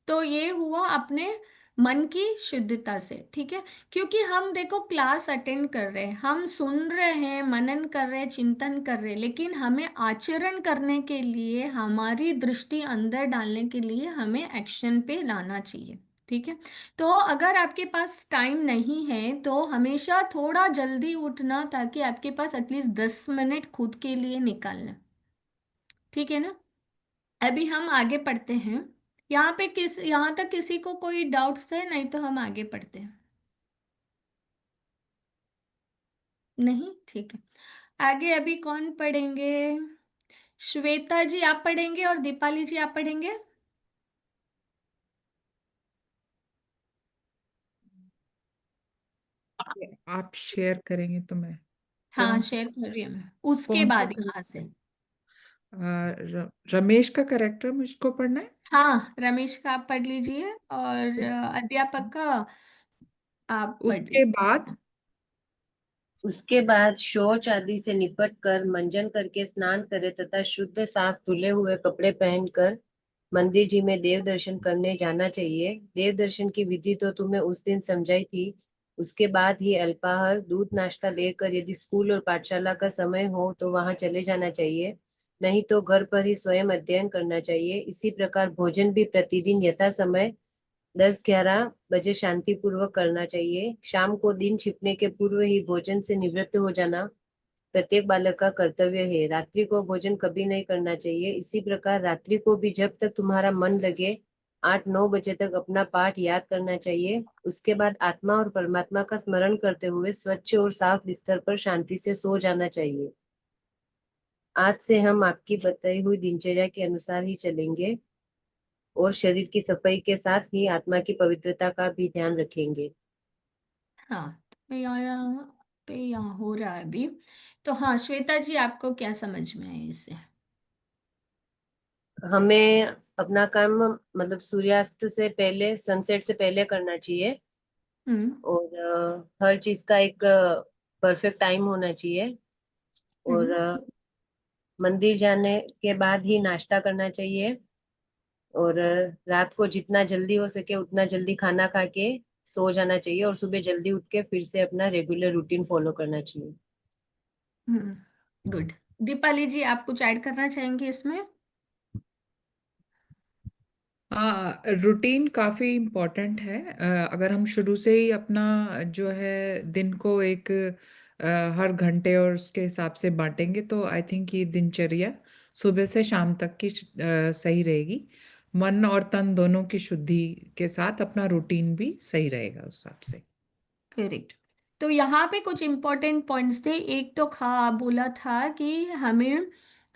तो ये हुआ अपने मन की शुद्धता से। ठीक है। क्योंकि हम देखो क्लास अटेंड कर रहे हैं, हम सुन रहे हैं, मनन कर रहे हैं, चिंतन कर रहे हैं, लेकिन हमें आचरण करने के लिए, हमारी दृष्टि अंदर डालने के लिए हमें एक्शन पे लाना चाहिए। ठीक है। तो अगर आपके पास टाइम नहीं है तो हमेशा थोड़ा जल्दी उठना, ताकि आपके पास एटलीस्ट 10 मिनट खुद के लिए निकालना। ठीक है ना। अभी हम आगे पढ़ते हैं। यहाँ तक किसी को कोई डाउट्स थे? नहीं तो हम आगे पढ़ते हैं। नहीं, ठीक है। आगे अभी कौन पढ़ेंगे? श्वेता जी आप पढ़ेंगे और दीपाली जी आप पढ़ेंगे। आप शेयर करेंगे तो मैं हाँ, कौन शेयर कर रही हूँ मैं, उसके कौन सा बाद यहाँ से। रमेश का करेक्टर मुझको पढ़ना है। हाँ, रमेश का आप पढ़ लीजिए, और अध्यापक का आप पढ़ उसके लीजिए। बाद उसके बाद शौच आदि से निपट कर मंजन करके स्नान करे तथा शुद्ध साफ धुले हुए कपड़े पहनकर मंदिर जी में देव दर्शन करने जाना चाहिए। देव दर्शन की विधि तो तुम्हें उस दिन समझाई थी। उसके बाद ही अल्पाहार दूध नाश्ता लेकर यदि स्कूल और पाठशाला का समय हो तो वहां चले जाना चाहिए, नहीं तो घर पर ही स्वयं अध्ययन करना चाहिए। इसी प्रकार भोजन भी प्रतिदिन यथा समय 10-11 बजे शांति पूर्वक करना चाहिए। शाम को दिन छिपने के पूर्व ही भोजन से निवृत्त हो जाना प्रत्येक बालक का कर्तव्य है। रात्रि को भोजन कभी नहीं करना चाहिए। इसी प्रकार रात्रि को भी जब तक तुम्हारा मन लगे 8-9 बजे तक अपना पाठ याद करना चाहिए। उसके बाद आत्मा और परमात्मा का स्मरण करते हुए स्वच्छ और साफ बिस्तर पर शांति से सो जाना चाहिए। आज से हम आपकी बताई हुई दिनचर्या के अनुसार ही चलेंगे और शरीर की सफाई के साथ ही आत्मा की पवित्रता का भी ध्यान रखेंगे। हाँ, तो यहाँ हो रहा है अभी। तो हाँ, श्वेता जी आपको क्या समझ में है इससे? हमें अपना काम मतलब सूर्यास्त से पहले, सनसेट से पहले करना चाहिए। और हर चीज का एक परफेक्ट टाइम होना चाहिए। और मंदिर जाने के बाद ही नाश्ता करना चाहिए। और रात को जितना जल्दी हो सके उतना जल्दी खाना खा के सो जाना चाहिए, और सुबह जल्दी उठ के फिर से अपना रेगुलर रूटीन फॉलो करना चाहिए। गुड। दीपाली जी आप कुछ ऐड करना चाहेंगे इसमें? हाँ, रूटीन काफी इम्पोर्टेंट है। अगर हम शुरू से ही अपना जो है दिन को एक हर घंटे और उसके हिसाब से बांटेंगे तो आई थिंक ये दिनचर्या सुबह से शाम तक की सही रहेगी। मन और तन दोनों की शुद्धि के साथ अपना रूटीन भी सही रहेगा उस हिसाब से। करेक्ट। तो यहाँ पे कुछ इम्पोर्टेंट पॉइंट्स थे। एक तो बोला था कि हमें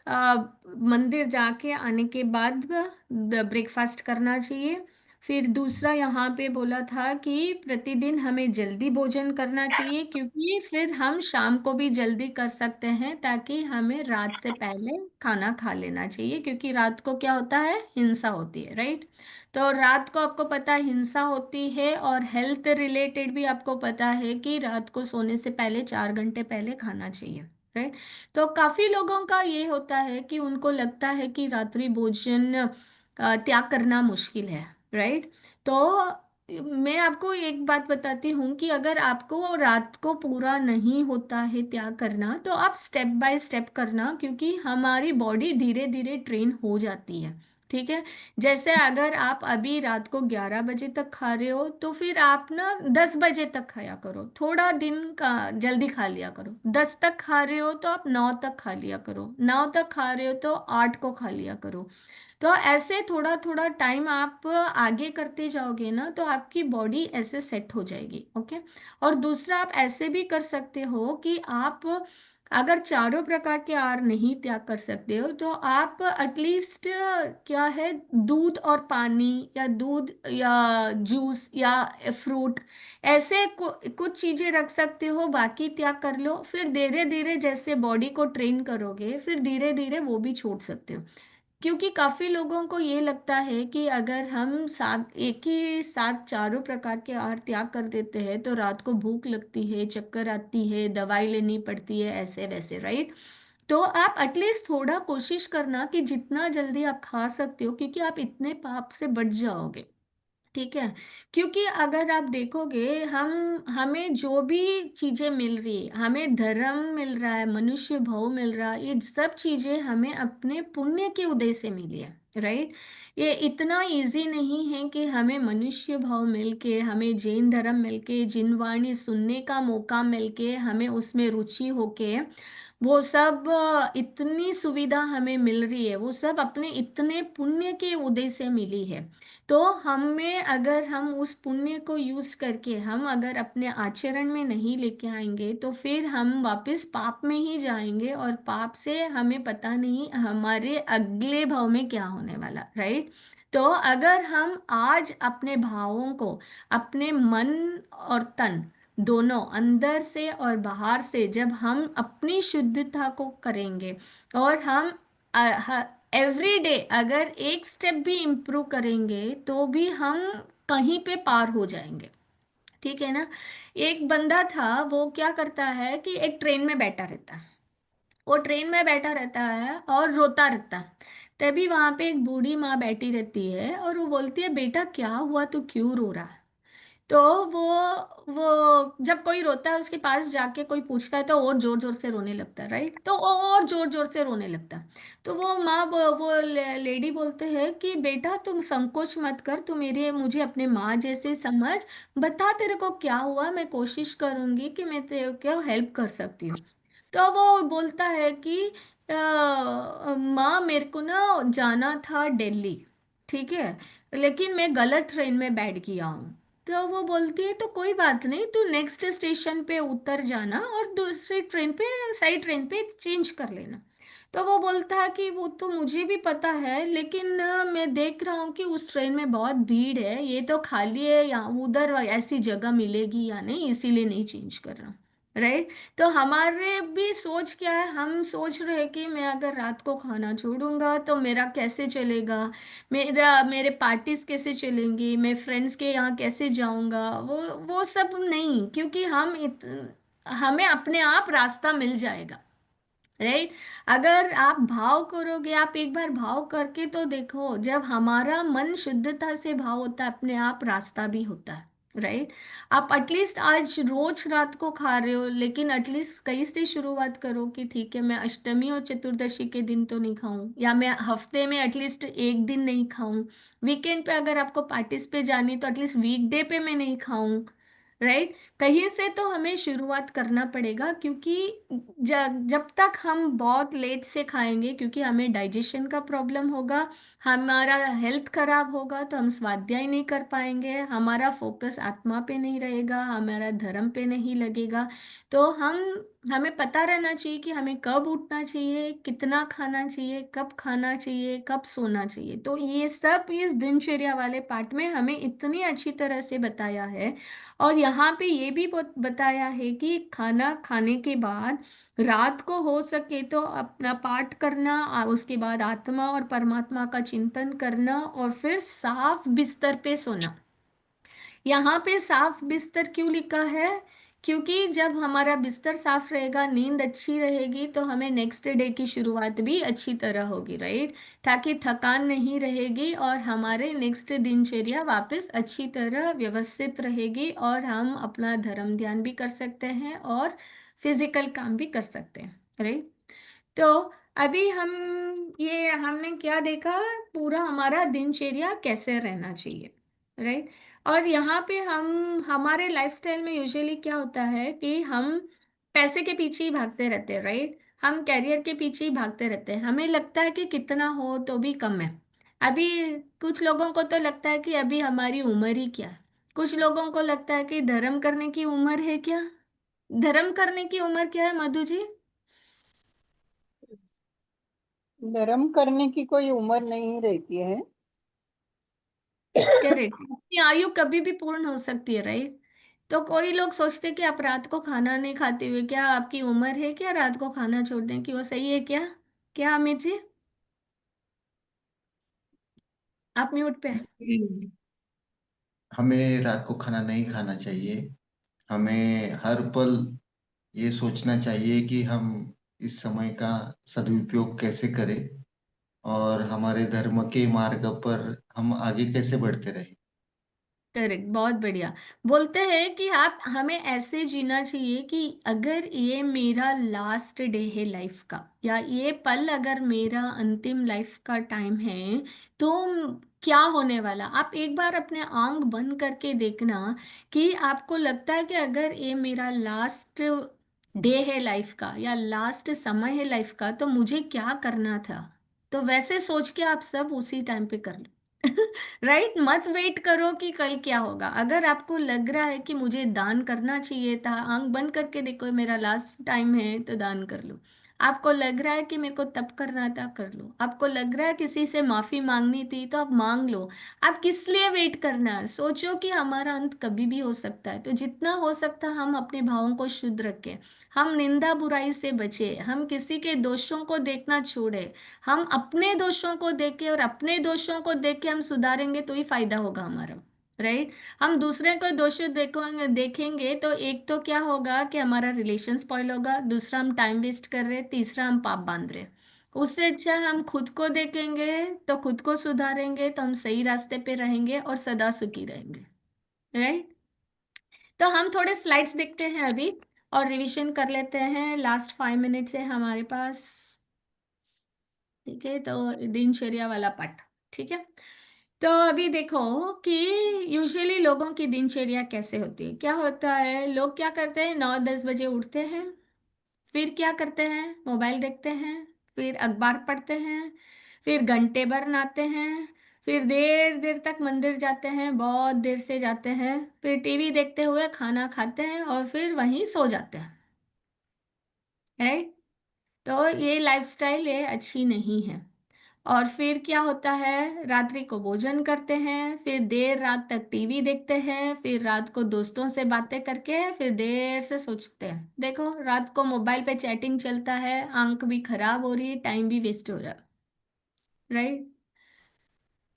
मंदिर जाके आने के बाद ब्रेकफास्ट करना चाहिए। फिर दूसरा यहाँ पे बोला था कि प्रतिदिन हमें जल्दी भोजन करना चाहिए, क्योंकि फिर हम शाम को भी जल्दी कर सकते हैं, ताकि हमें रात से पहले खाना खा लेना चाहिए, क्योंकि रात को क्या होता है, हिंसा होती है, राइट। तो रात को आपको पता है हिंसा होती है, और हेल्थ रिलेटेड भी आपको पता है कि रात को सोने से पहले 4 घंटे पहले खाना चाहिए, राइट। तो काफी लोगों का ये होता है कि उनको लगता है कि रात्रि भोजन त्याग करना मुश्किल है, राइट। तो मैं आपको एक बात बताती हूँ कि अगर आपको रात को पूरा नहीं होता है त्याग करना, तो आप स्टेप बाय स्टेप करना, क्योंकि हमारी बॉडी धीरे धीरे ट्रेन हो जाती है। ठीक है। जैसे अगर आप अभी रात को 11 बजे तक खा रहे हो तो फिर आप ना 10 बजे तक खाया करो, थोड़ा दिन का जल्दी खा लिया करो। 10 तक खा रहे हो तो आप 9 तक खा लिया करो, 9 तक खा रहे हो तो 8 को खा लिया करो। तो ऐसे थोड़ा थोड़ा टाइम आप आगे करते जाओगे ना तो आपकी बॉडी ऐसे सेट हो जाएगी। ओके। और दूसरा आप ऐसे भी कर सकते हो कि आप अगर चारों प्रकार के आहार नहीं त्याग कर सकते हो तो आप एटलीस्ट क्या है, दूध और पानी या दूध या जूस या फ्रूट, ऐसे कुछ चीजें रख सकते हो, बाकी त्याग कर लो। फिर धीरे धीरे जैसे बॉडी को ट्रेन करोगे फिर धीरे धीरे वो भी छोड़ सकते हो। क्योंकि काफी लोगों को ये लगता है कि अगर हम साथ एक ही साथ चारों प्रकार के आहार त्याग कर देते हैं तो रात को भूख लगती है, चक्कर आती है, दवाई लेनी पड़ती है, ऐसे वैसे, राइट। तो आप एटलीस्ट थोड़ा कोशिश करना कि जितना जल्दी आप खा सकते हो, क्योंकि आप इतने पाप से बच जाओगे। ठीक है। क्योंकि अगर आप देखोगे हमें जो भी चीजें मिल रही है, हमें धर्म मिल रहा है, मनुष्य भाव मिल रहा है, ये सब चीजें हमें अपने पुण्य के उदय से मिली है, राइट। ये इतना इजी नहीं है कि हमें मनुष्य भाव मिलके, हमें जैन धर्म मिलके, जिनवाणी सुनने का मौका मिलके, हमें उसमें रुचि होके वो सब इतनी सुविधा हमें मिल रही है, वो सब अपने इतने पुण्य के उदय से मिली है। तो हमें अगर हम उस पुण्य को यूज करके हम अगर अपने आचरण में नहीं लेके आएंगे तो फिर हम वापस पाप में ही जाएंगे, और पाप से हमें पता नहीं हमारे अगले भाव में क्या होने वाला, राइट। तो अगर हम आज अपने भावों को, अपने मन और तन दोनों, अंदर से और बाहर से, जब हम अपनी शुद्धता को करेंगे और हम एवरी डे अगर एक स्टेप भी इम्प्रूव करेंगे तो भी हम कहीं पे पार हो जाएंगे। ठीक है ना। एक बंदा था, वो क्या करता है कि एक ट्रेन में बैठा रहता है, वो ट्रेन में बैठा रहता है और रोता रहता है। तभी वहां पे एक बूढ़ी माँ बैठी रहती है और वो बोलती है, बेटा क्या हुआ, तू क्यों रो रहा है। तो वो जब कोई रोता है उसके पास जाके कोई पूछता है तो और जोर जोर से रोने लगता है, राइट। तो वो और जोर जोर से रोने लगता है। तो वो माँ वो लेडी बोलते हैं कि बेटा तुम संकोच मत कर, तू मेरे मुझे अपने माँ जैसे समझ, बता तेरे को क्या हुआ, मैं कोशिश करूंगी कि मैं तेरे को हेल्प कर सकती हूँ। तो वो बोलता है कि माँ मेरे को ना जाना था दिल्ली, ठीक है, लेकिन मैं गलत ट्रेन में बैठ गया हूँ। तो वो बोलती है तो कोई बात नहीं, तू नेक्स्ट स्टेशन पे उतर जाना और दूसरी ट्रेन पे, सही ट्रेन पे चेंज कर लेना। तो वो बोलता है कि वो तो मुझे भी पता है, लेकिन मैं देख रहा हूँ कि उस ट्रेन में बहुत भीड़ है, ये तो खाली है, या उधर ऐसी जगह मिलेगी या नहीं, इसीलिए नहीं चेंज कर रहा हूँ, राइट। तो हमारे भी सोच क्या है, हम सोच रहे हैं कि मैं अगर रात को खाना छोड़ूंगा तो मेरा कैसे चलेगा, मेरे पार्टीज कैसे चलेंगी, मैं फ्रेंड्स के यहाँ कैसे जाऊंगा, वो सब नहीं, क्योंकि हमें अपने आप रास्ता मिल जाएगा, राइट। अगर आप भाव करोगे, आप एक बार भाव करके तो देखो, जब हमारा मन शुद्धता से भाव होता है अपने आप रास्ता भी होता है, राइट। आप एटलीस्ट आज रोज रात को खा रहे हो, लेकिन एटलीस्ट कहीं से शुरुआत करो कि ठीक है मैं अष्टमी और चतुर्दशी के दिन तो नहीं खाऊं, या मैं हफ्ते में एटलीस्ट एक दिन नहीं खाऊं, वीकेंड पे अगर आपको पार्टीज पे जानी तो एटलीस्ट वीकडे पे मैं नहीं खाऊं, राइट। कहीं से तो हमें शुरुआत करना पड़ेगा, क्योंकि जब तक हम बहुत लेट से खाएंगे, क्योंकि हमें डाइजेशन का प्रॉब्लम होगा, हमारा हेल्थ खराब होगा, तो हम स्वाध्याय नहीं कर पाएंगे, हमारा फोकस आत्मा पे नहीं रहेगा, हमारा धर्म पे नहीं लगेगा। तो हमें पता रहना चाहिए कि हमें कब उठना चाहिए, कितना खाना चाहिए, कब खाना चाहिए, कब सोना चाहिए। तो ये सब इस दिनचर्या वाले पार्ट में हमें इतनी अच्छी तरह से बताया है। और यहाँ पे ये भी बताया है कि खाना खाने के बाद रात को हो सके तो अपना पाठ करना, उसके बाद आत्मा और परमात्मा का चिंतन करना, और फिर साफ बिस्तर पे सोना। यहाँ पे साफ बिस्तर क्यों लिखा है, क्योंकि जब हमारा बिस्तर साफ रहेगा, नींद अच्छी रहेगी, तो हमें नेक्स्ट डे की शुरुआत भी अच्छी तरह होगी, राइट। ताकि थकान नहीं रहेगी और हमारे नेक्स्ट दिनचर्या वापस अच्छी तरह व्यवस्थित रहेगी, और हम अपना धर्म ध्यान भी कर सकते हैं और फिजिकल काम भी कर सकते हैं, राइट। तो अभी हम ये हमने क्या देखा, पूरा हमारा दिनचर्या कैसे रहना चाहिए, राइट। और यहाँ पे हम हमारे लाइफस्टाइल में यूजुअली क्या होता है कि हम पैसे के पीछे ही भागते रहते हैं, राइट। हम कैरियर के पीछे ही भागते रहते हैं, हमें लगता है कि कितना हो तो भी कम है। अभी कुछ लोगों को तो लगता है कि अभी हमारी उम्र ही क्या है, कुछ लोगों को लगता है कि धर्म करने की उम्र है क्या। धर्म करने की उम्र क्या है मधु जी? धर्म करने की कोई उम्र नहीं रहती है। करेक्ट, अपनी आयु कभी भी पूर्ण हो सकती है, राइट। तो कोई लोग सोचते हैं कि आप रात को खाना नहीं खाते हुए क्या आपकी उम्र है क्या रात को खाना छोड़ने की, वो सही है क्या? क्या अमित जी, आप म्यूट पे हैं। हमें रात को खाना नहीं खाना चाहिए। हमें हर पल ये सोचना चाहिए कि हम इस समय का सदुपयोग कैसे करें और हमारे धर्म के मार्ग पर हम आगे कैसे बढ़ते रहे। करेक्ट, बहुत बढ़िया। बोलते हैं कि आप हमें ऐसे जीना चाहिए कि अगर ये मेरा लास्ट डे है लाइफ का, या ये पल अगर मेरा अंतिम लाइफ का टाइम है, तो क्या होने वाला। आप एक बार अपने आंख बंद करके देखना कि आपको लगता है कि अगर ये मेरा लास्ट डे है लाइफ का या लास्ट समय है लाइफ का, तो मुझे क्या करना था। तो वैसे सोच के आप सब उसी टाइम पे कर लो। राइट, मत वेट करो कि कल क्या होगा। अगर आपको लग रहा है कि मुझे दान करना चाहिए था, आंख बंद करके देखो मेरा लास्ट टाइम है तो दान कर लो। आपको लग रहा है कि मेरे को तप करना था, कर लो। आपको लग रहा है किसी से माफी मांगनी थी तो आप मांग लो। आप किस लिए वेट करना है? सोचो कि हमारा अंत कभी भी हो सकता है, तो जितना हो सकता है हम अपने भावों को शुद्ध रखें। हम निंदा बुराई से बचे, हम किसी के दोषों को देखना छोड़े, हम अपने दोषों को देख के और अपने दोषों को देख के हम सुधारेंगे तो ही फायदा होगा हमारा, राइट। हम दूसरे को दोष देखेंगे तो एक तो क्या होगा कि हमारा रिलेशन स्पॉइल होगा, दूसरा हम टाइम वेस्ट कर रहे, तीसरा हम पाप बांध रहे। उससे अच्छा हम खुद को देखेंगे तो खुद को सुधारेंगे तो हम सही रास्ते पे रहेंगे और सदा सुखी रहेंगे, राइट। तो हम थोड़े स्लाइड्स देखते हैं अभी और रिवीजन कर लेते हैं। लास्ट 5 मिनट्स है हमारे पास, ठीक है। तो दिनचर्या वाला पाठ, ठीक है। तो अभी देखो कि यूजुअली लोगों की दिनचर्या कैसे होती है, क्या होता है। लोग क्या करते हैं, 9-10 बजे उठते हैं, फिर क्या करते हैं, मोबाइल देखते हैं, फिर अखबार पढ़ते हैं, फिर घंटे भर नहाते हैं, फिर देर देर तक मंदिर जाते हैं, बहुत देर से जाते हैं, फिर टीवी देखते हुए खाना खाते हैं और फिर वहीं सो जाते हैं, राइट। तो ये लाइफस्टाइल ये अच्छी नहीं है। और फिर क्या होता है, रात्रि को भोजन करते हैं, फिर देर रात तक टीवी देखते हैं, फिर रात को दोस्तों से बातें करके फिर देर से सोचते हैं। देखो रात को मोबाइल पे चैटिंग चलता है, आंख भी खराब हो रही है, टाइम भी वेस्ट हो रहा है, राइट।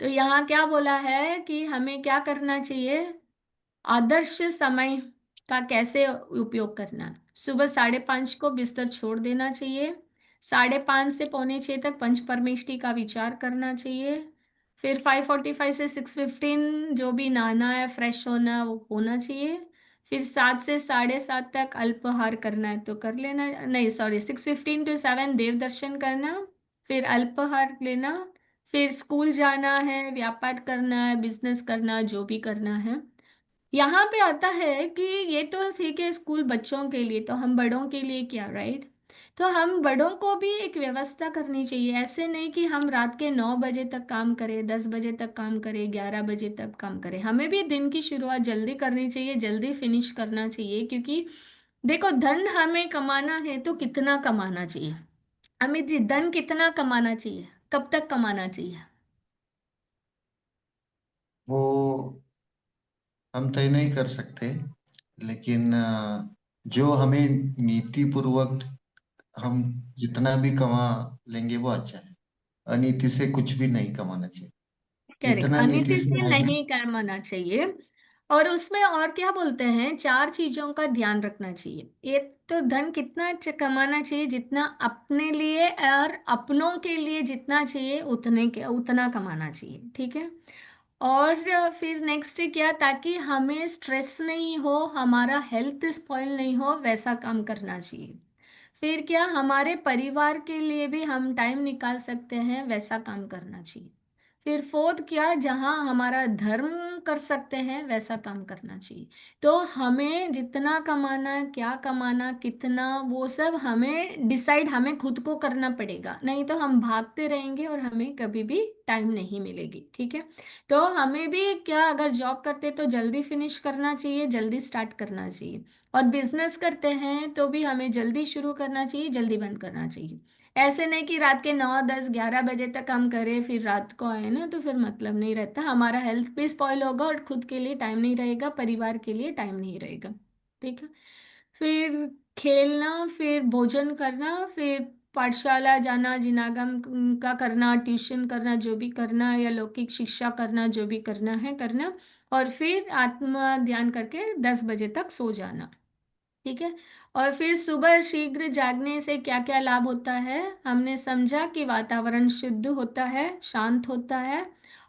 तो यहाँ क्या बोला है कि हमें क्या करना चाहिए, आदर्श समय का कैसे उपयोग करना है। सुबह 5:30 को बिस्तर छोड़ देना चाहिए, 5:30 से 5:45 तक पंच परमेष्टि का विचार करना चाहिए, फिर 5:45 से 6:15 जो भी नहाना है फ्रेश होना वो होना चाहिए, फिर 7 से 7:30 तक अल्पाहार करना है तो कर लेना, नहीं सॉरी 6:15 to 7 देव दर्शन करना, फिर अल्पाहार लेना, फिर स्कूल जाना है, व्यापार करना है, बिजनेस करना, जो भी करना है। यहाँ पे आता है कि ये तो ठीक है स्कूल बच्चों के लिए, तो हम बड़ों के लिए क्या, राइट। तो हम बड़ों को भी एक व्यवस्था करनी चाहिए। ऐसे नहीं कि हम रात के 9 बजे तक काम करें, 10 बजे तक काम करें, 11 बजे तक काम करें। हमें भी दिन की शुरुआत जल्दी करनी चाहिए, जल्दी फिनिश करना चाहिए। क्योंकि देखो धन हमें कमाना है तो कितना कमाना चाहिए अमित जी, धन कितना कमाना चाहिए, कब तक कमाना चाहिए? वो हम तय नहीं कर सकते, लेकिन जो हमें नीति पूर्वक हम जितना भी कमा लेंगे वो अच्छा है। अनीति से कुछ भी नहीं कमाना चाहिए। करेक्ट, जितना नीति अनिति से से हम नहीं करना चाहिए। और उसमें और क्या बोलते हैं, 4 चीजों का ध्यान रखना चाहिए। एक तो धन कितना कमाना चाहिए, जितना अपने लिए और अपनों के लिए जितना चाहिए उतना कमाना चाहिए, ठीक है। और फिर नेक्स्ट क्या, ताकि हमें स्ट्रेस नहीं हो, हमारा हेल्थ स्पॉइल नहीं हो, वैसा काम करना चाहिए। फिर क्या हमारे परिवार के लिए भी हम टाइम निकाल सकते हैं, वैसा काम करना चाहिए। फिर फोर्थ क्या, जहाँ हमारा धर्म कर सकते हैं वैसा काम करना चाहिए। तो हमें जितना कमाना, क्या कमाना, कितना, वो सब हमें डिसाइड हमें खुद को करना पड़ेगा, नहीं तो हम भागते रहेंगे और हमें कभी भी टाइम नहीं मिलेगी। ठीक है, तो हमें भी क्या, अगर जॉब करते तो जल्दी फिनिश करना चाहिए, जल्दी स्टार्ट करना चाहिए। और बिजनेस करते हैं तो भी हमें जल्दी शुरू करना चाहिए, जल्दी बंद करना चाहिए। ऐसे नहीं कि रात के 9, 10, 11 बजे तक हम करें फिर रात को आए ना, तो फिर मतलब नहीं रहता, हमारा हेल्थ भी स्पॉइल होगा और खुद के लिए टाइम नहीं रहेगा, परिवार के लिए टाइम नहीं रहेगा। ठीक है, फिर खेलना, फिर भोजन करना, फिर पाठशाला जाना, जिनागम का करना, ट्यूशन करना, जो भी करना, या लौकिक शिक्षा करना, जो भी करना है करना। और फिर आत्मा ध्यान करके 10 बजे तक सो जाना। ठीक है, और फिर सुबह शीघ्र जागने से क्या क्या लाभ होता है, हमने समझा कि वातावरण शुद्ध होता है, शांत होता है,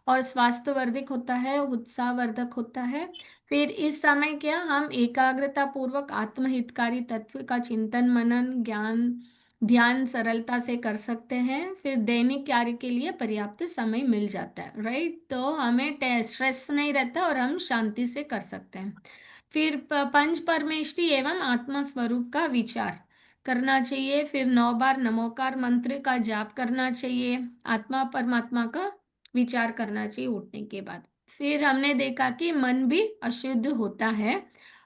और स्वास्थ्यवर्धक होता है, उत्साहवर्धक होता है। फिर इस समय क्या, हम एकाग्रता पूर्वक आत्महितकारी तत्व का चिंतन, मनन, ज्ञान, ध्यान सरलता से कर सकते हैं। फिर दैनिक कार्य के लिए पर्याप्त समय मिल जाता है, राइट, तो हमें स्ट्रेस नहीं रहता और हम शांति से कर सकते हैं। फिर पंच परमेष्टि एवं आत्मा स्वरूप का विचार करना चाहिए। फिर 9 बार नमोकार मंत्र का जाप करना चाहिए, आत्मा परमात्मा का विचार करना चाहिए उठने के बाद। फिर हमने देखा कि मन भी अशुद्ध होता है,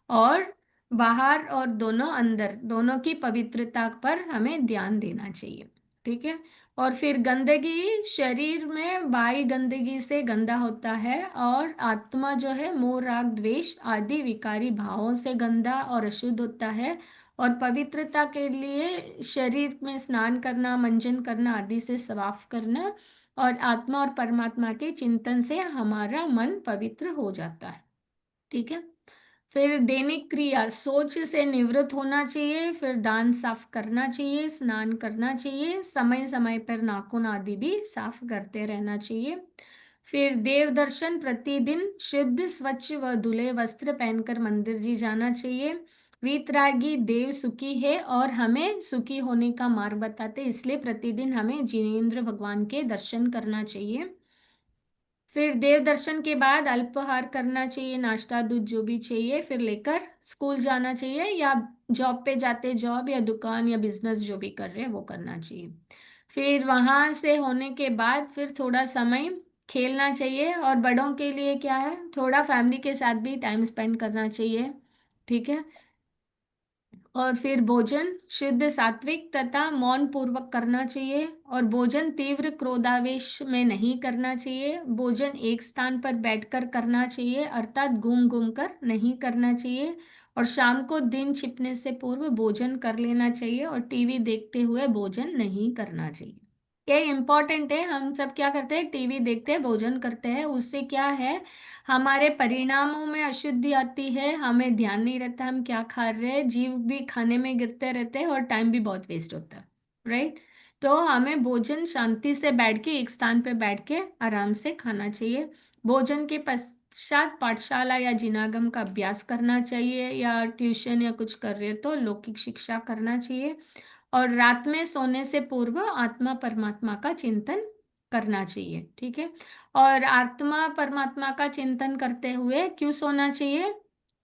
और बाहर और दोनों अंदर, दोनों की पवित्रता पर हमें ध्यान देना चाहिए। ठीक है, और फिर गंदगी, शरीर में बाई गंदगी से गंदा होता है, और आत्मा जो है मोह, राग, द्वेष आदि विकारी भावों से गंदा और अशुद्ध होता है। और पवित्रता के लिए शरीर में स्नान करना, मंजन करना आदि से साफ करना, और आत्मा और परमात्मा के चिंतन से हमारा मन पवित्र हो जाता है। ठीक है, फिर दैनिक क्रिया, सोच से निवृत्त होना चाहिए, फिर दांत साफ करना चाहिए, स्नान करना चाहिए, समय समय पर नाखून आदि भी साफ करते रहना चाहिए। फिर देव दर्शन, प्रतिदिन शुद्ध, स्वच्छ व धुले वस्त्र पहनकर मंदिर जी जाना चाहिए। वीतरागी देव सुखी है और हमें सुखी होने का मार्ग बताते, इसलिए प्रतिदिन हमें जिनेंद्र भगवान के दर्शन करना चाहिए। फिर देव दर्शन के बाद अल्पाहार करना चाहिए, नाश्ता दूध जो भी चाहिए, फिर लेकर स्कूल जाना चाहिए, या जॉब पे जाते जॉब या दुकान या बिजनेस जो भी कर रहे हैं वो करना चाहिए। फिर वहां से होने के बाद फिर थोड़ा समय खेलना चाहिए, और बड़ों के लिए क्या है, थोड़ा फैमिली के साथ भी टाइम स्पेंड करना चाहिए। ठीक है, और फिर भोजन शुद्ध, सात्विक तथा मौन पूर्वक करना चाहिए, और भोजन तीव्र क्रोधावेश में नहीं करना चाहिए। भोजन एक स्थान पर बैठकर करना चाहिए, अर्थात घूम घूम कर नहीं करना चाहिए। और शाम को दिन छिपने से पूर्व भोजन कर लेना चाहिए, और टीवी देखते हुए भोजन नहीं करना चाहिए। ये इम्पोर्टेंट है, हम सब क्या करते हैं, टीवी देखते हैं, भोजन करते हैं, उससे क्या है, हमारे परिणामों में अशुद्धि आती है, हमें ध्यान नहीं रहता हम क्या खा रहे हैं, जीव भी खाने में गिरते रहते हैं, और टाइम भी बहुत वेस्ट होता है, राइट। तो हमें भोजन शांति से बैठ के, एक स्थान पे बैठ के आराम से खाना चाहिए। भोजन के पश्चात पाठशाला या जिनागम का अभ्यास करना चाहिए, या ट्यूशन या कुछ कर रहे हो तो लौकिक शिक्षा करना चाहिए। और रात में सोने से पूर्व आत्मा परमात्मा का चिंतन करना चाहिए। ठीक है, और आत्मा परमात्मा का चिंतन करते हुए क्यों सोना चाहिए,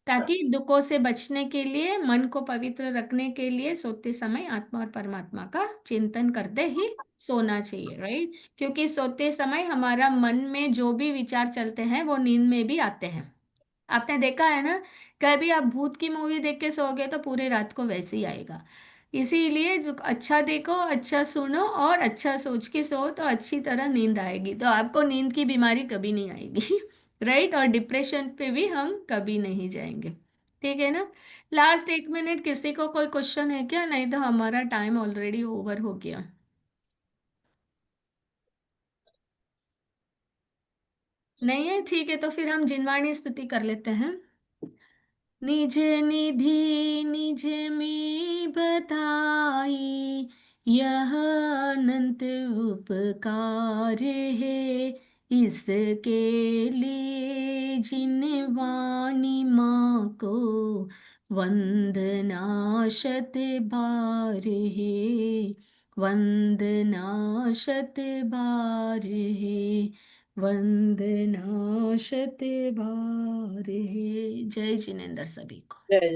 ताकि दुखों से बचने के लिए, मन को पवित्र रखने के लिए सोते समय आत्मा और परमात्मा का चिंतन करते ही सोना चाहिए, राइट। क्योंकि सोते समय हमारा मन में जो भी विचार चलते हैं वो नींद में भी आते हैं। आपने देखा है ना, कभी आप भूत की मूवी देख के सोओगे तो पूरे रात को वैसे ही आएगा। इसीलिए जो अच्छा देखो, अच्छा सुनो और अच्छा सोच के सो, तो अच्छी तरह नींद आएगी, तो आपको नींद की बीमारी कभी नहीं आएगी राइट, और डिप्रेशन पे भी हम कभी नहीं जाएंगे। ठीक है ना। लास्ट 1 मिनट, किसी को कोई क्वेश्चन है क्या, नहीं तो हमारा टाइम ऑलरेडी ओवर हो गया। नहीं है, ठीक है, तो फिर हम जिनवाणी स्तुति कर लेते हैं। निज निधि निज में बताई, यह अनंत उपकार है, इसके लिए जिन वाणी माँ को वंदना शतबारहे, वंदना शतबारहे, वंदना शतबारहे। जय जिनेंद्र सभी को। जय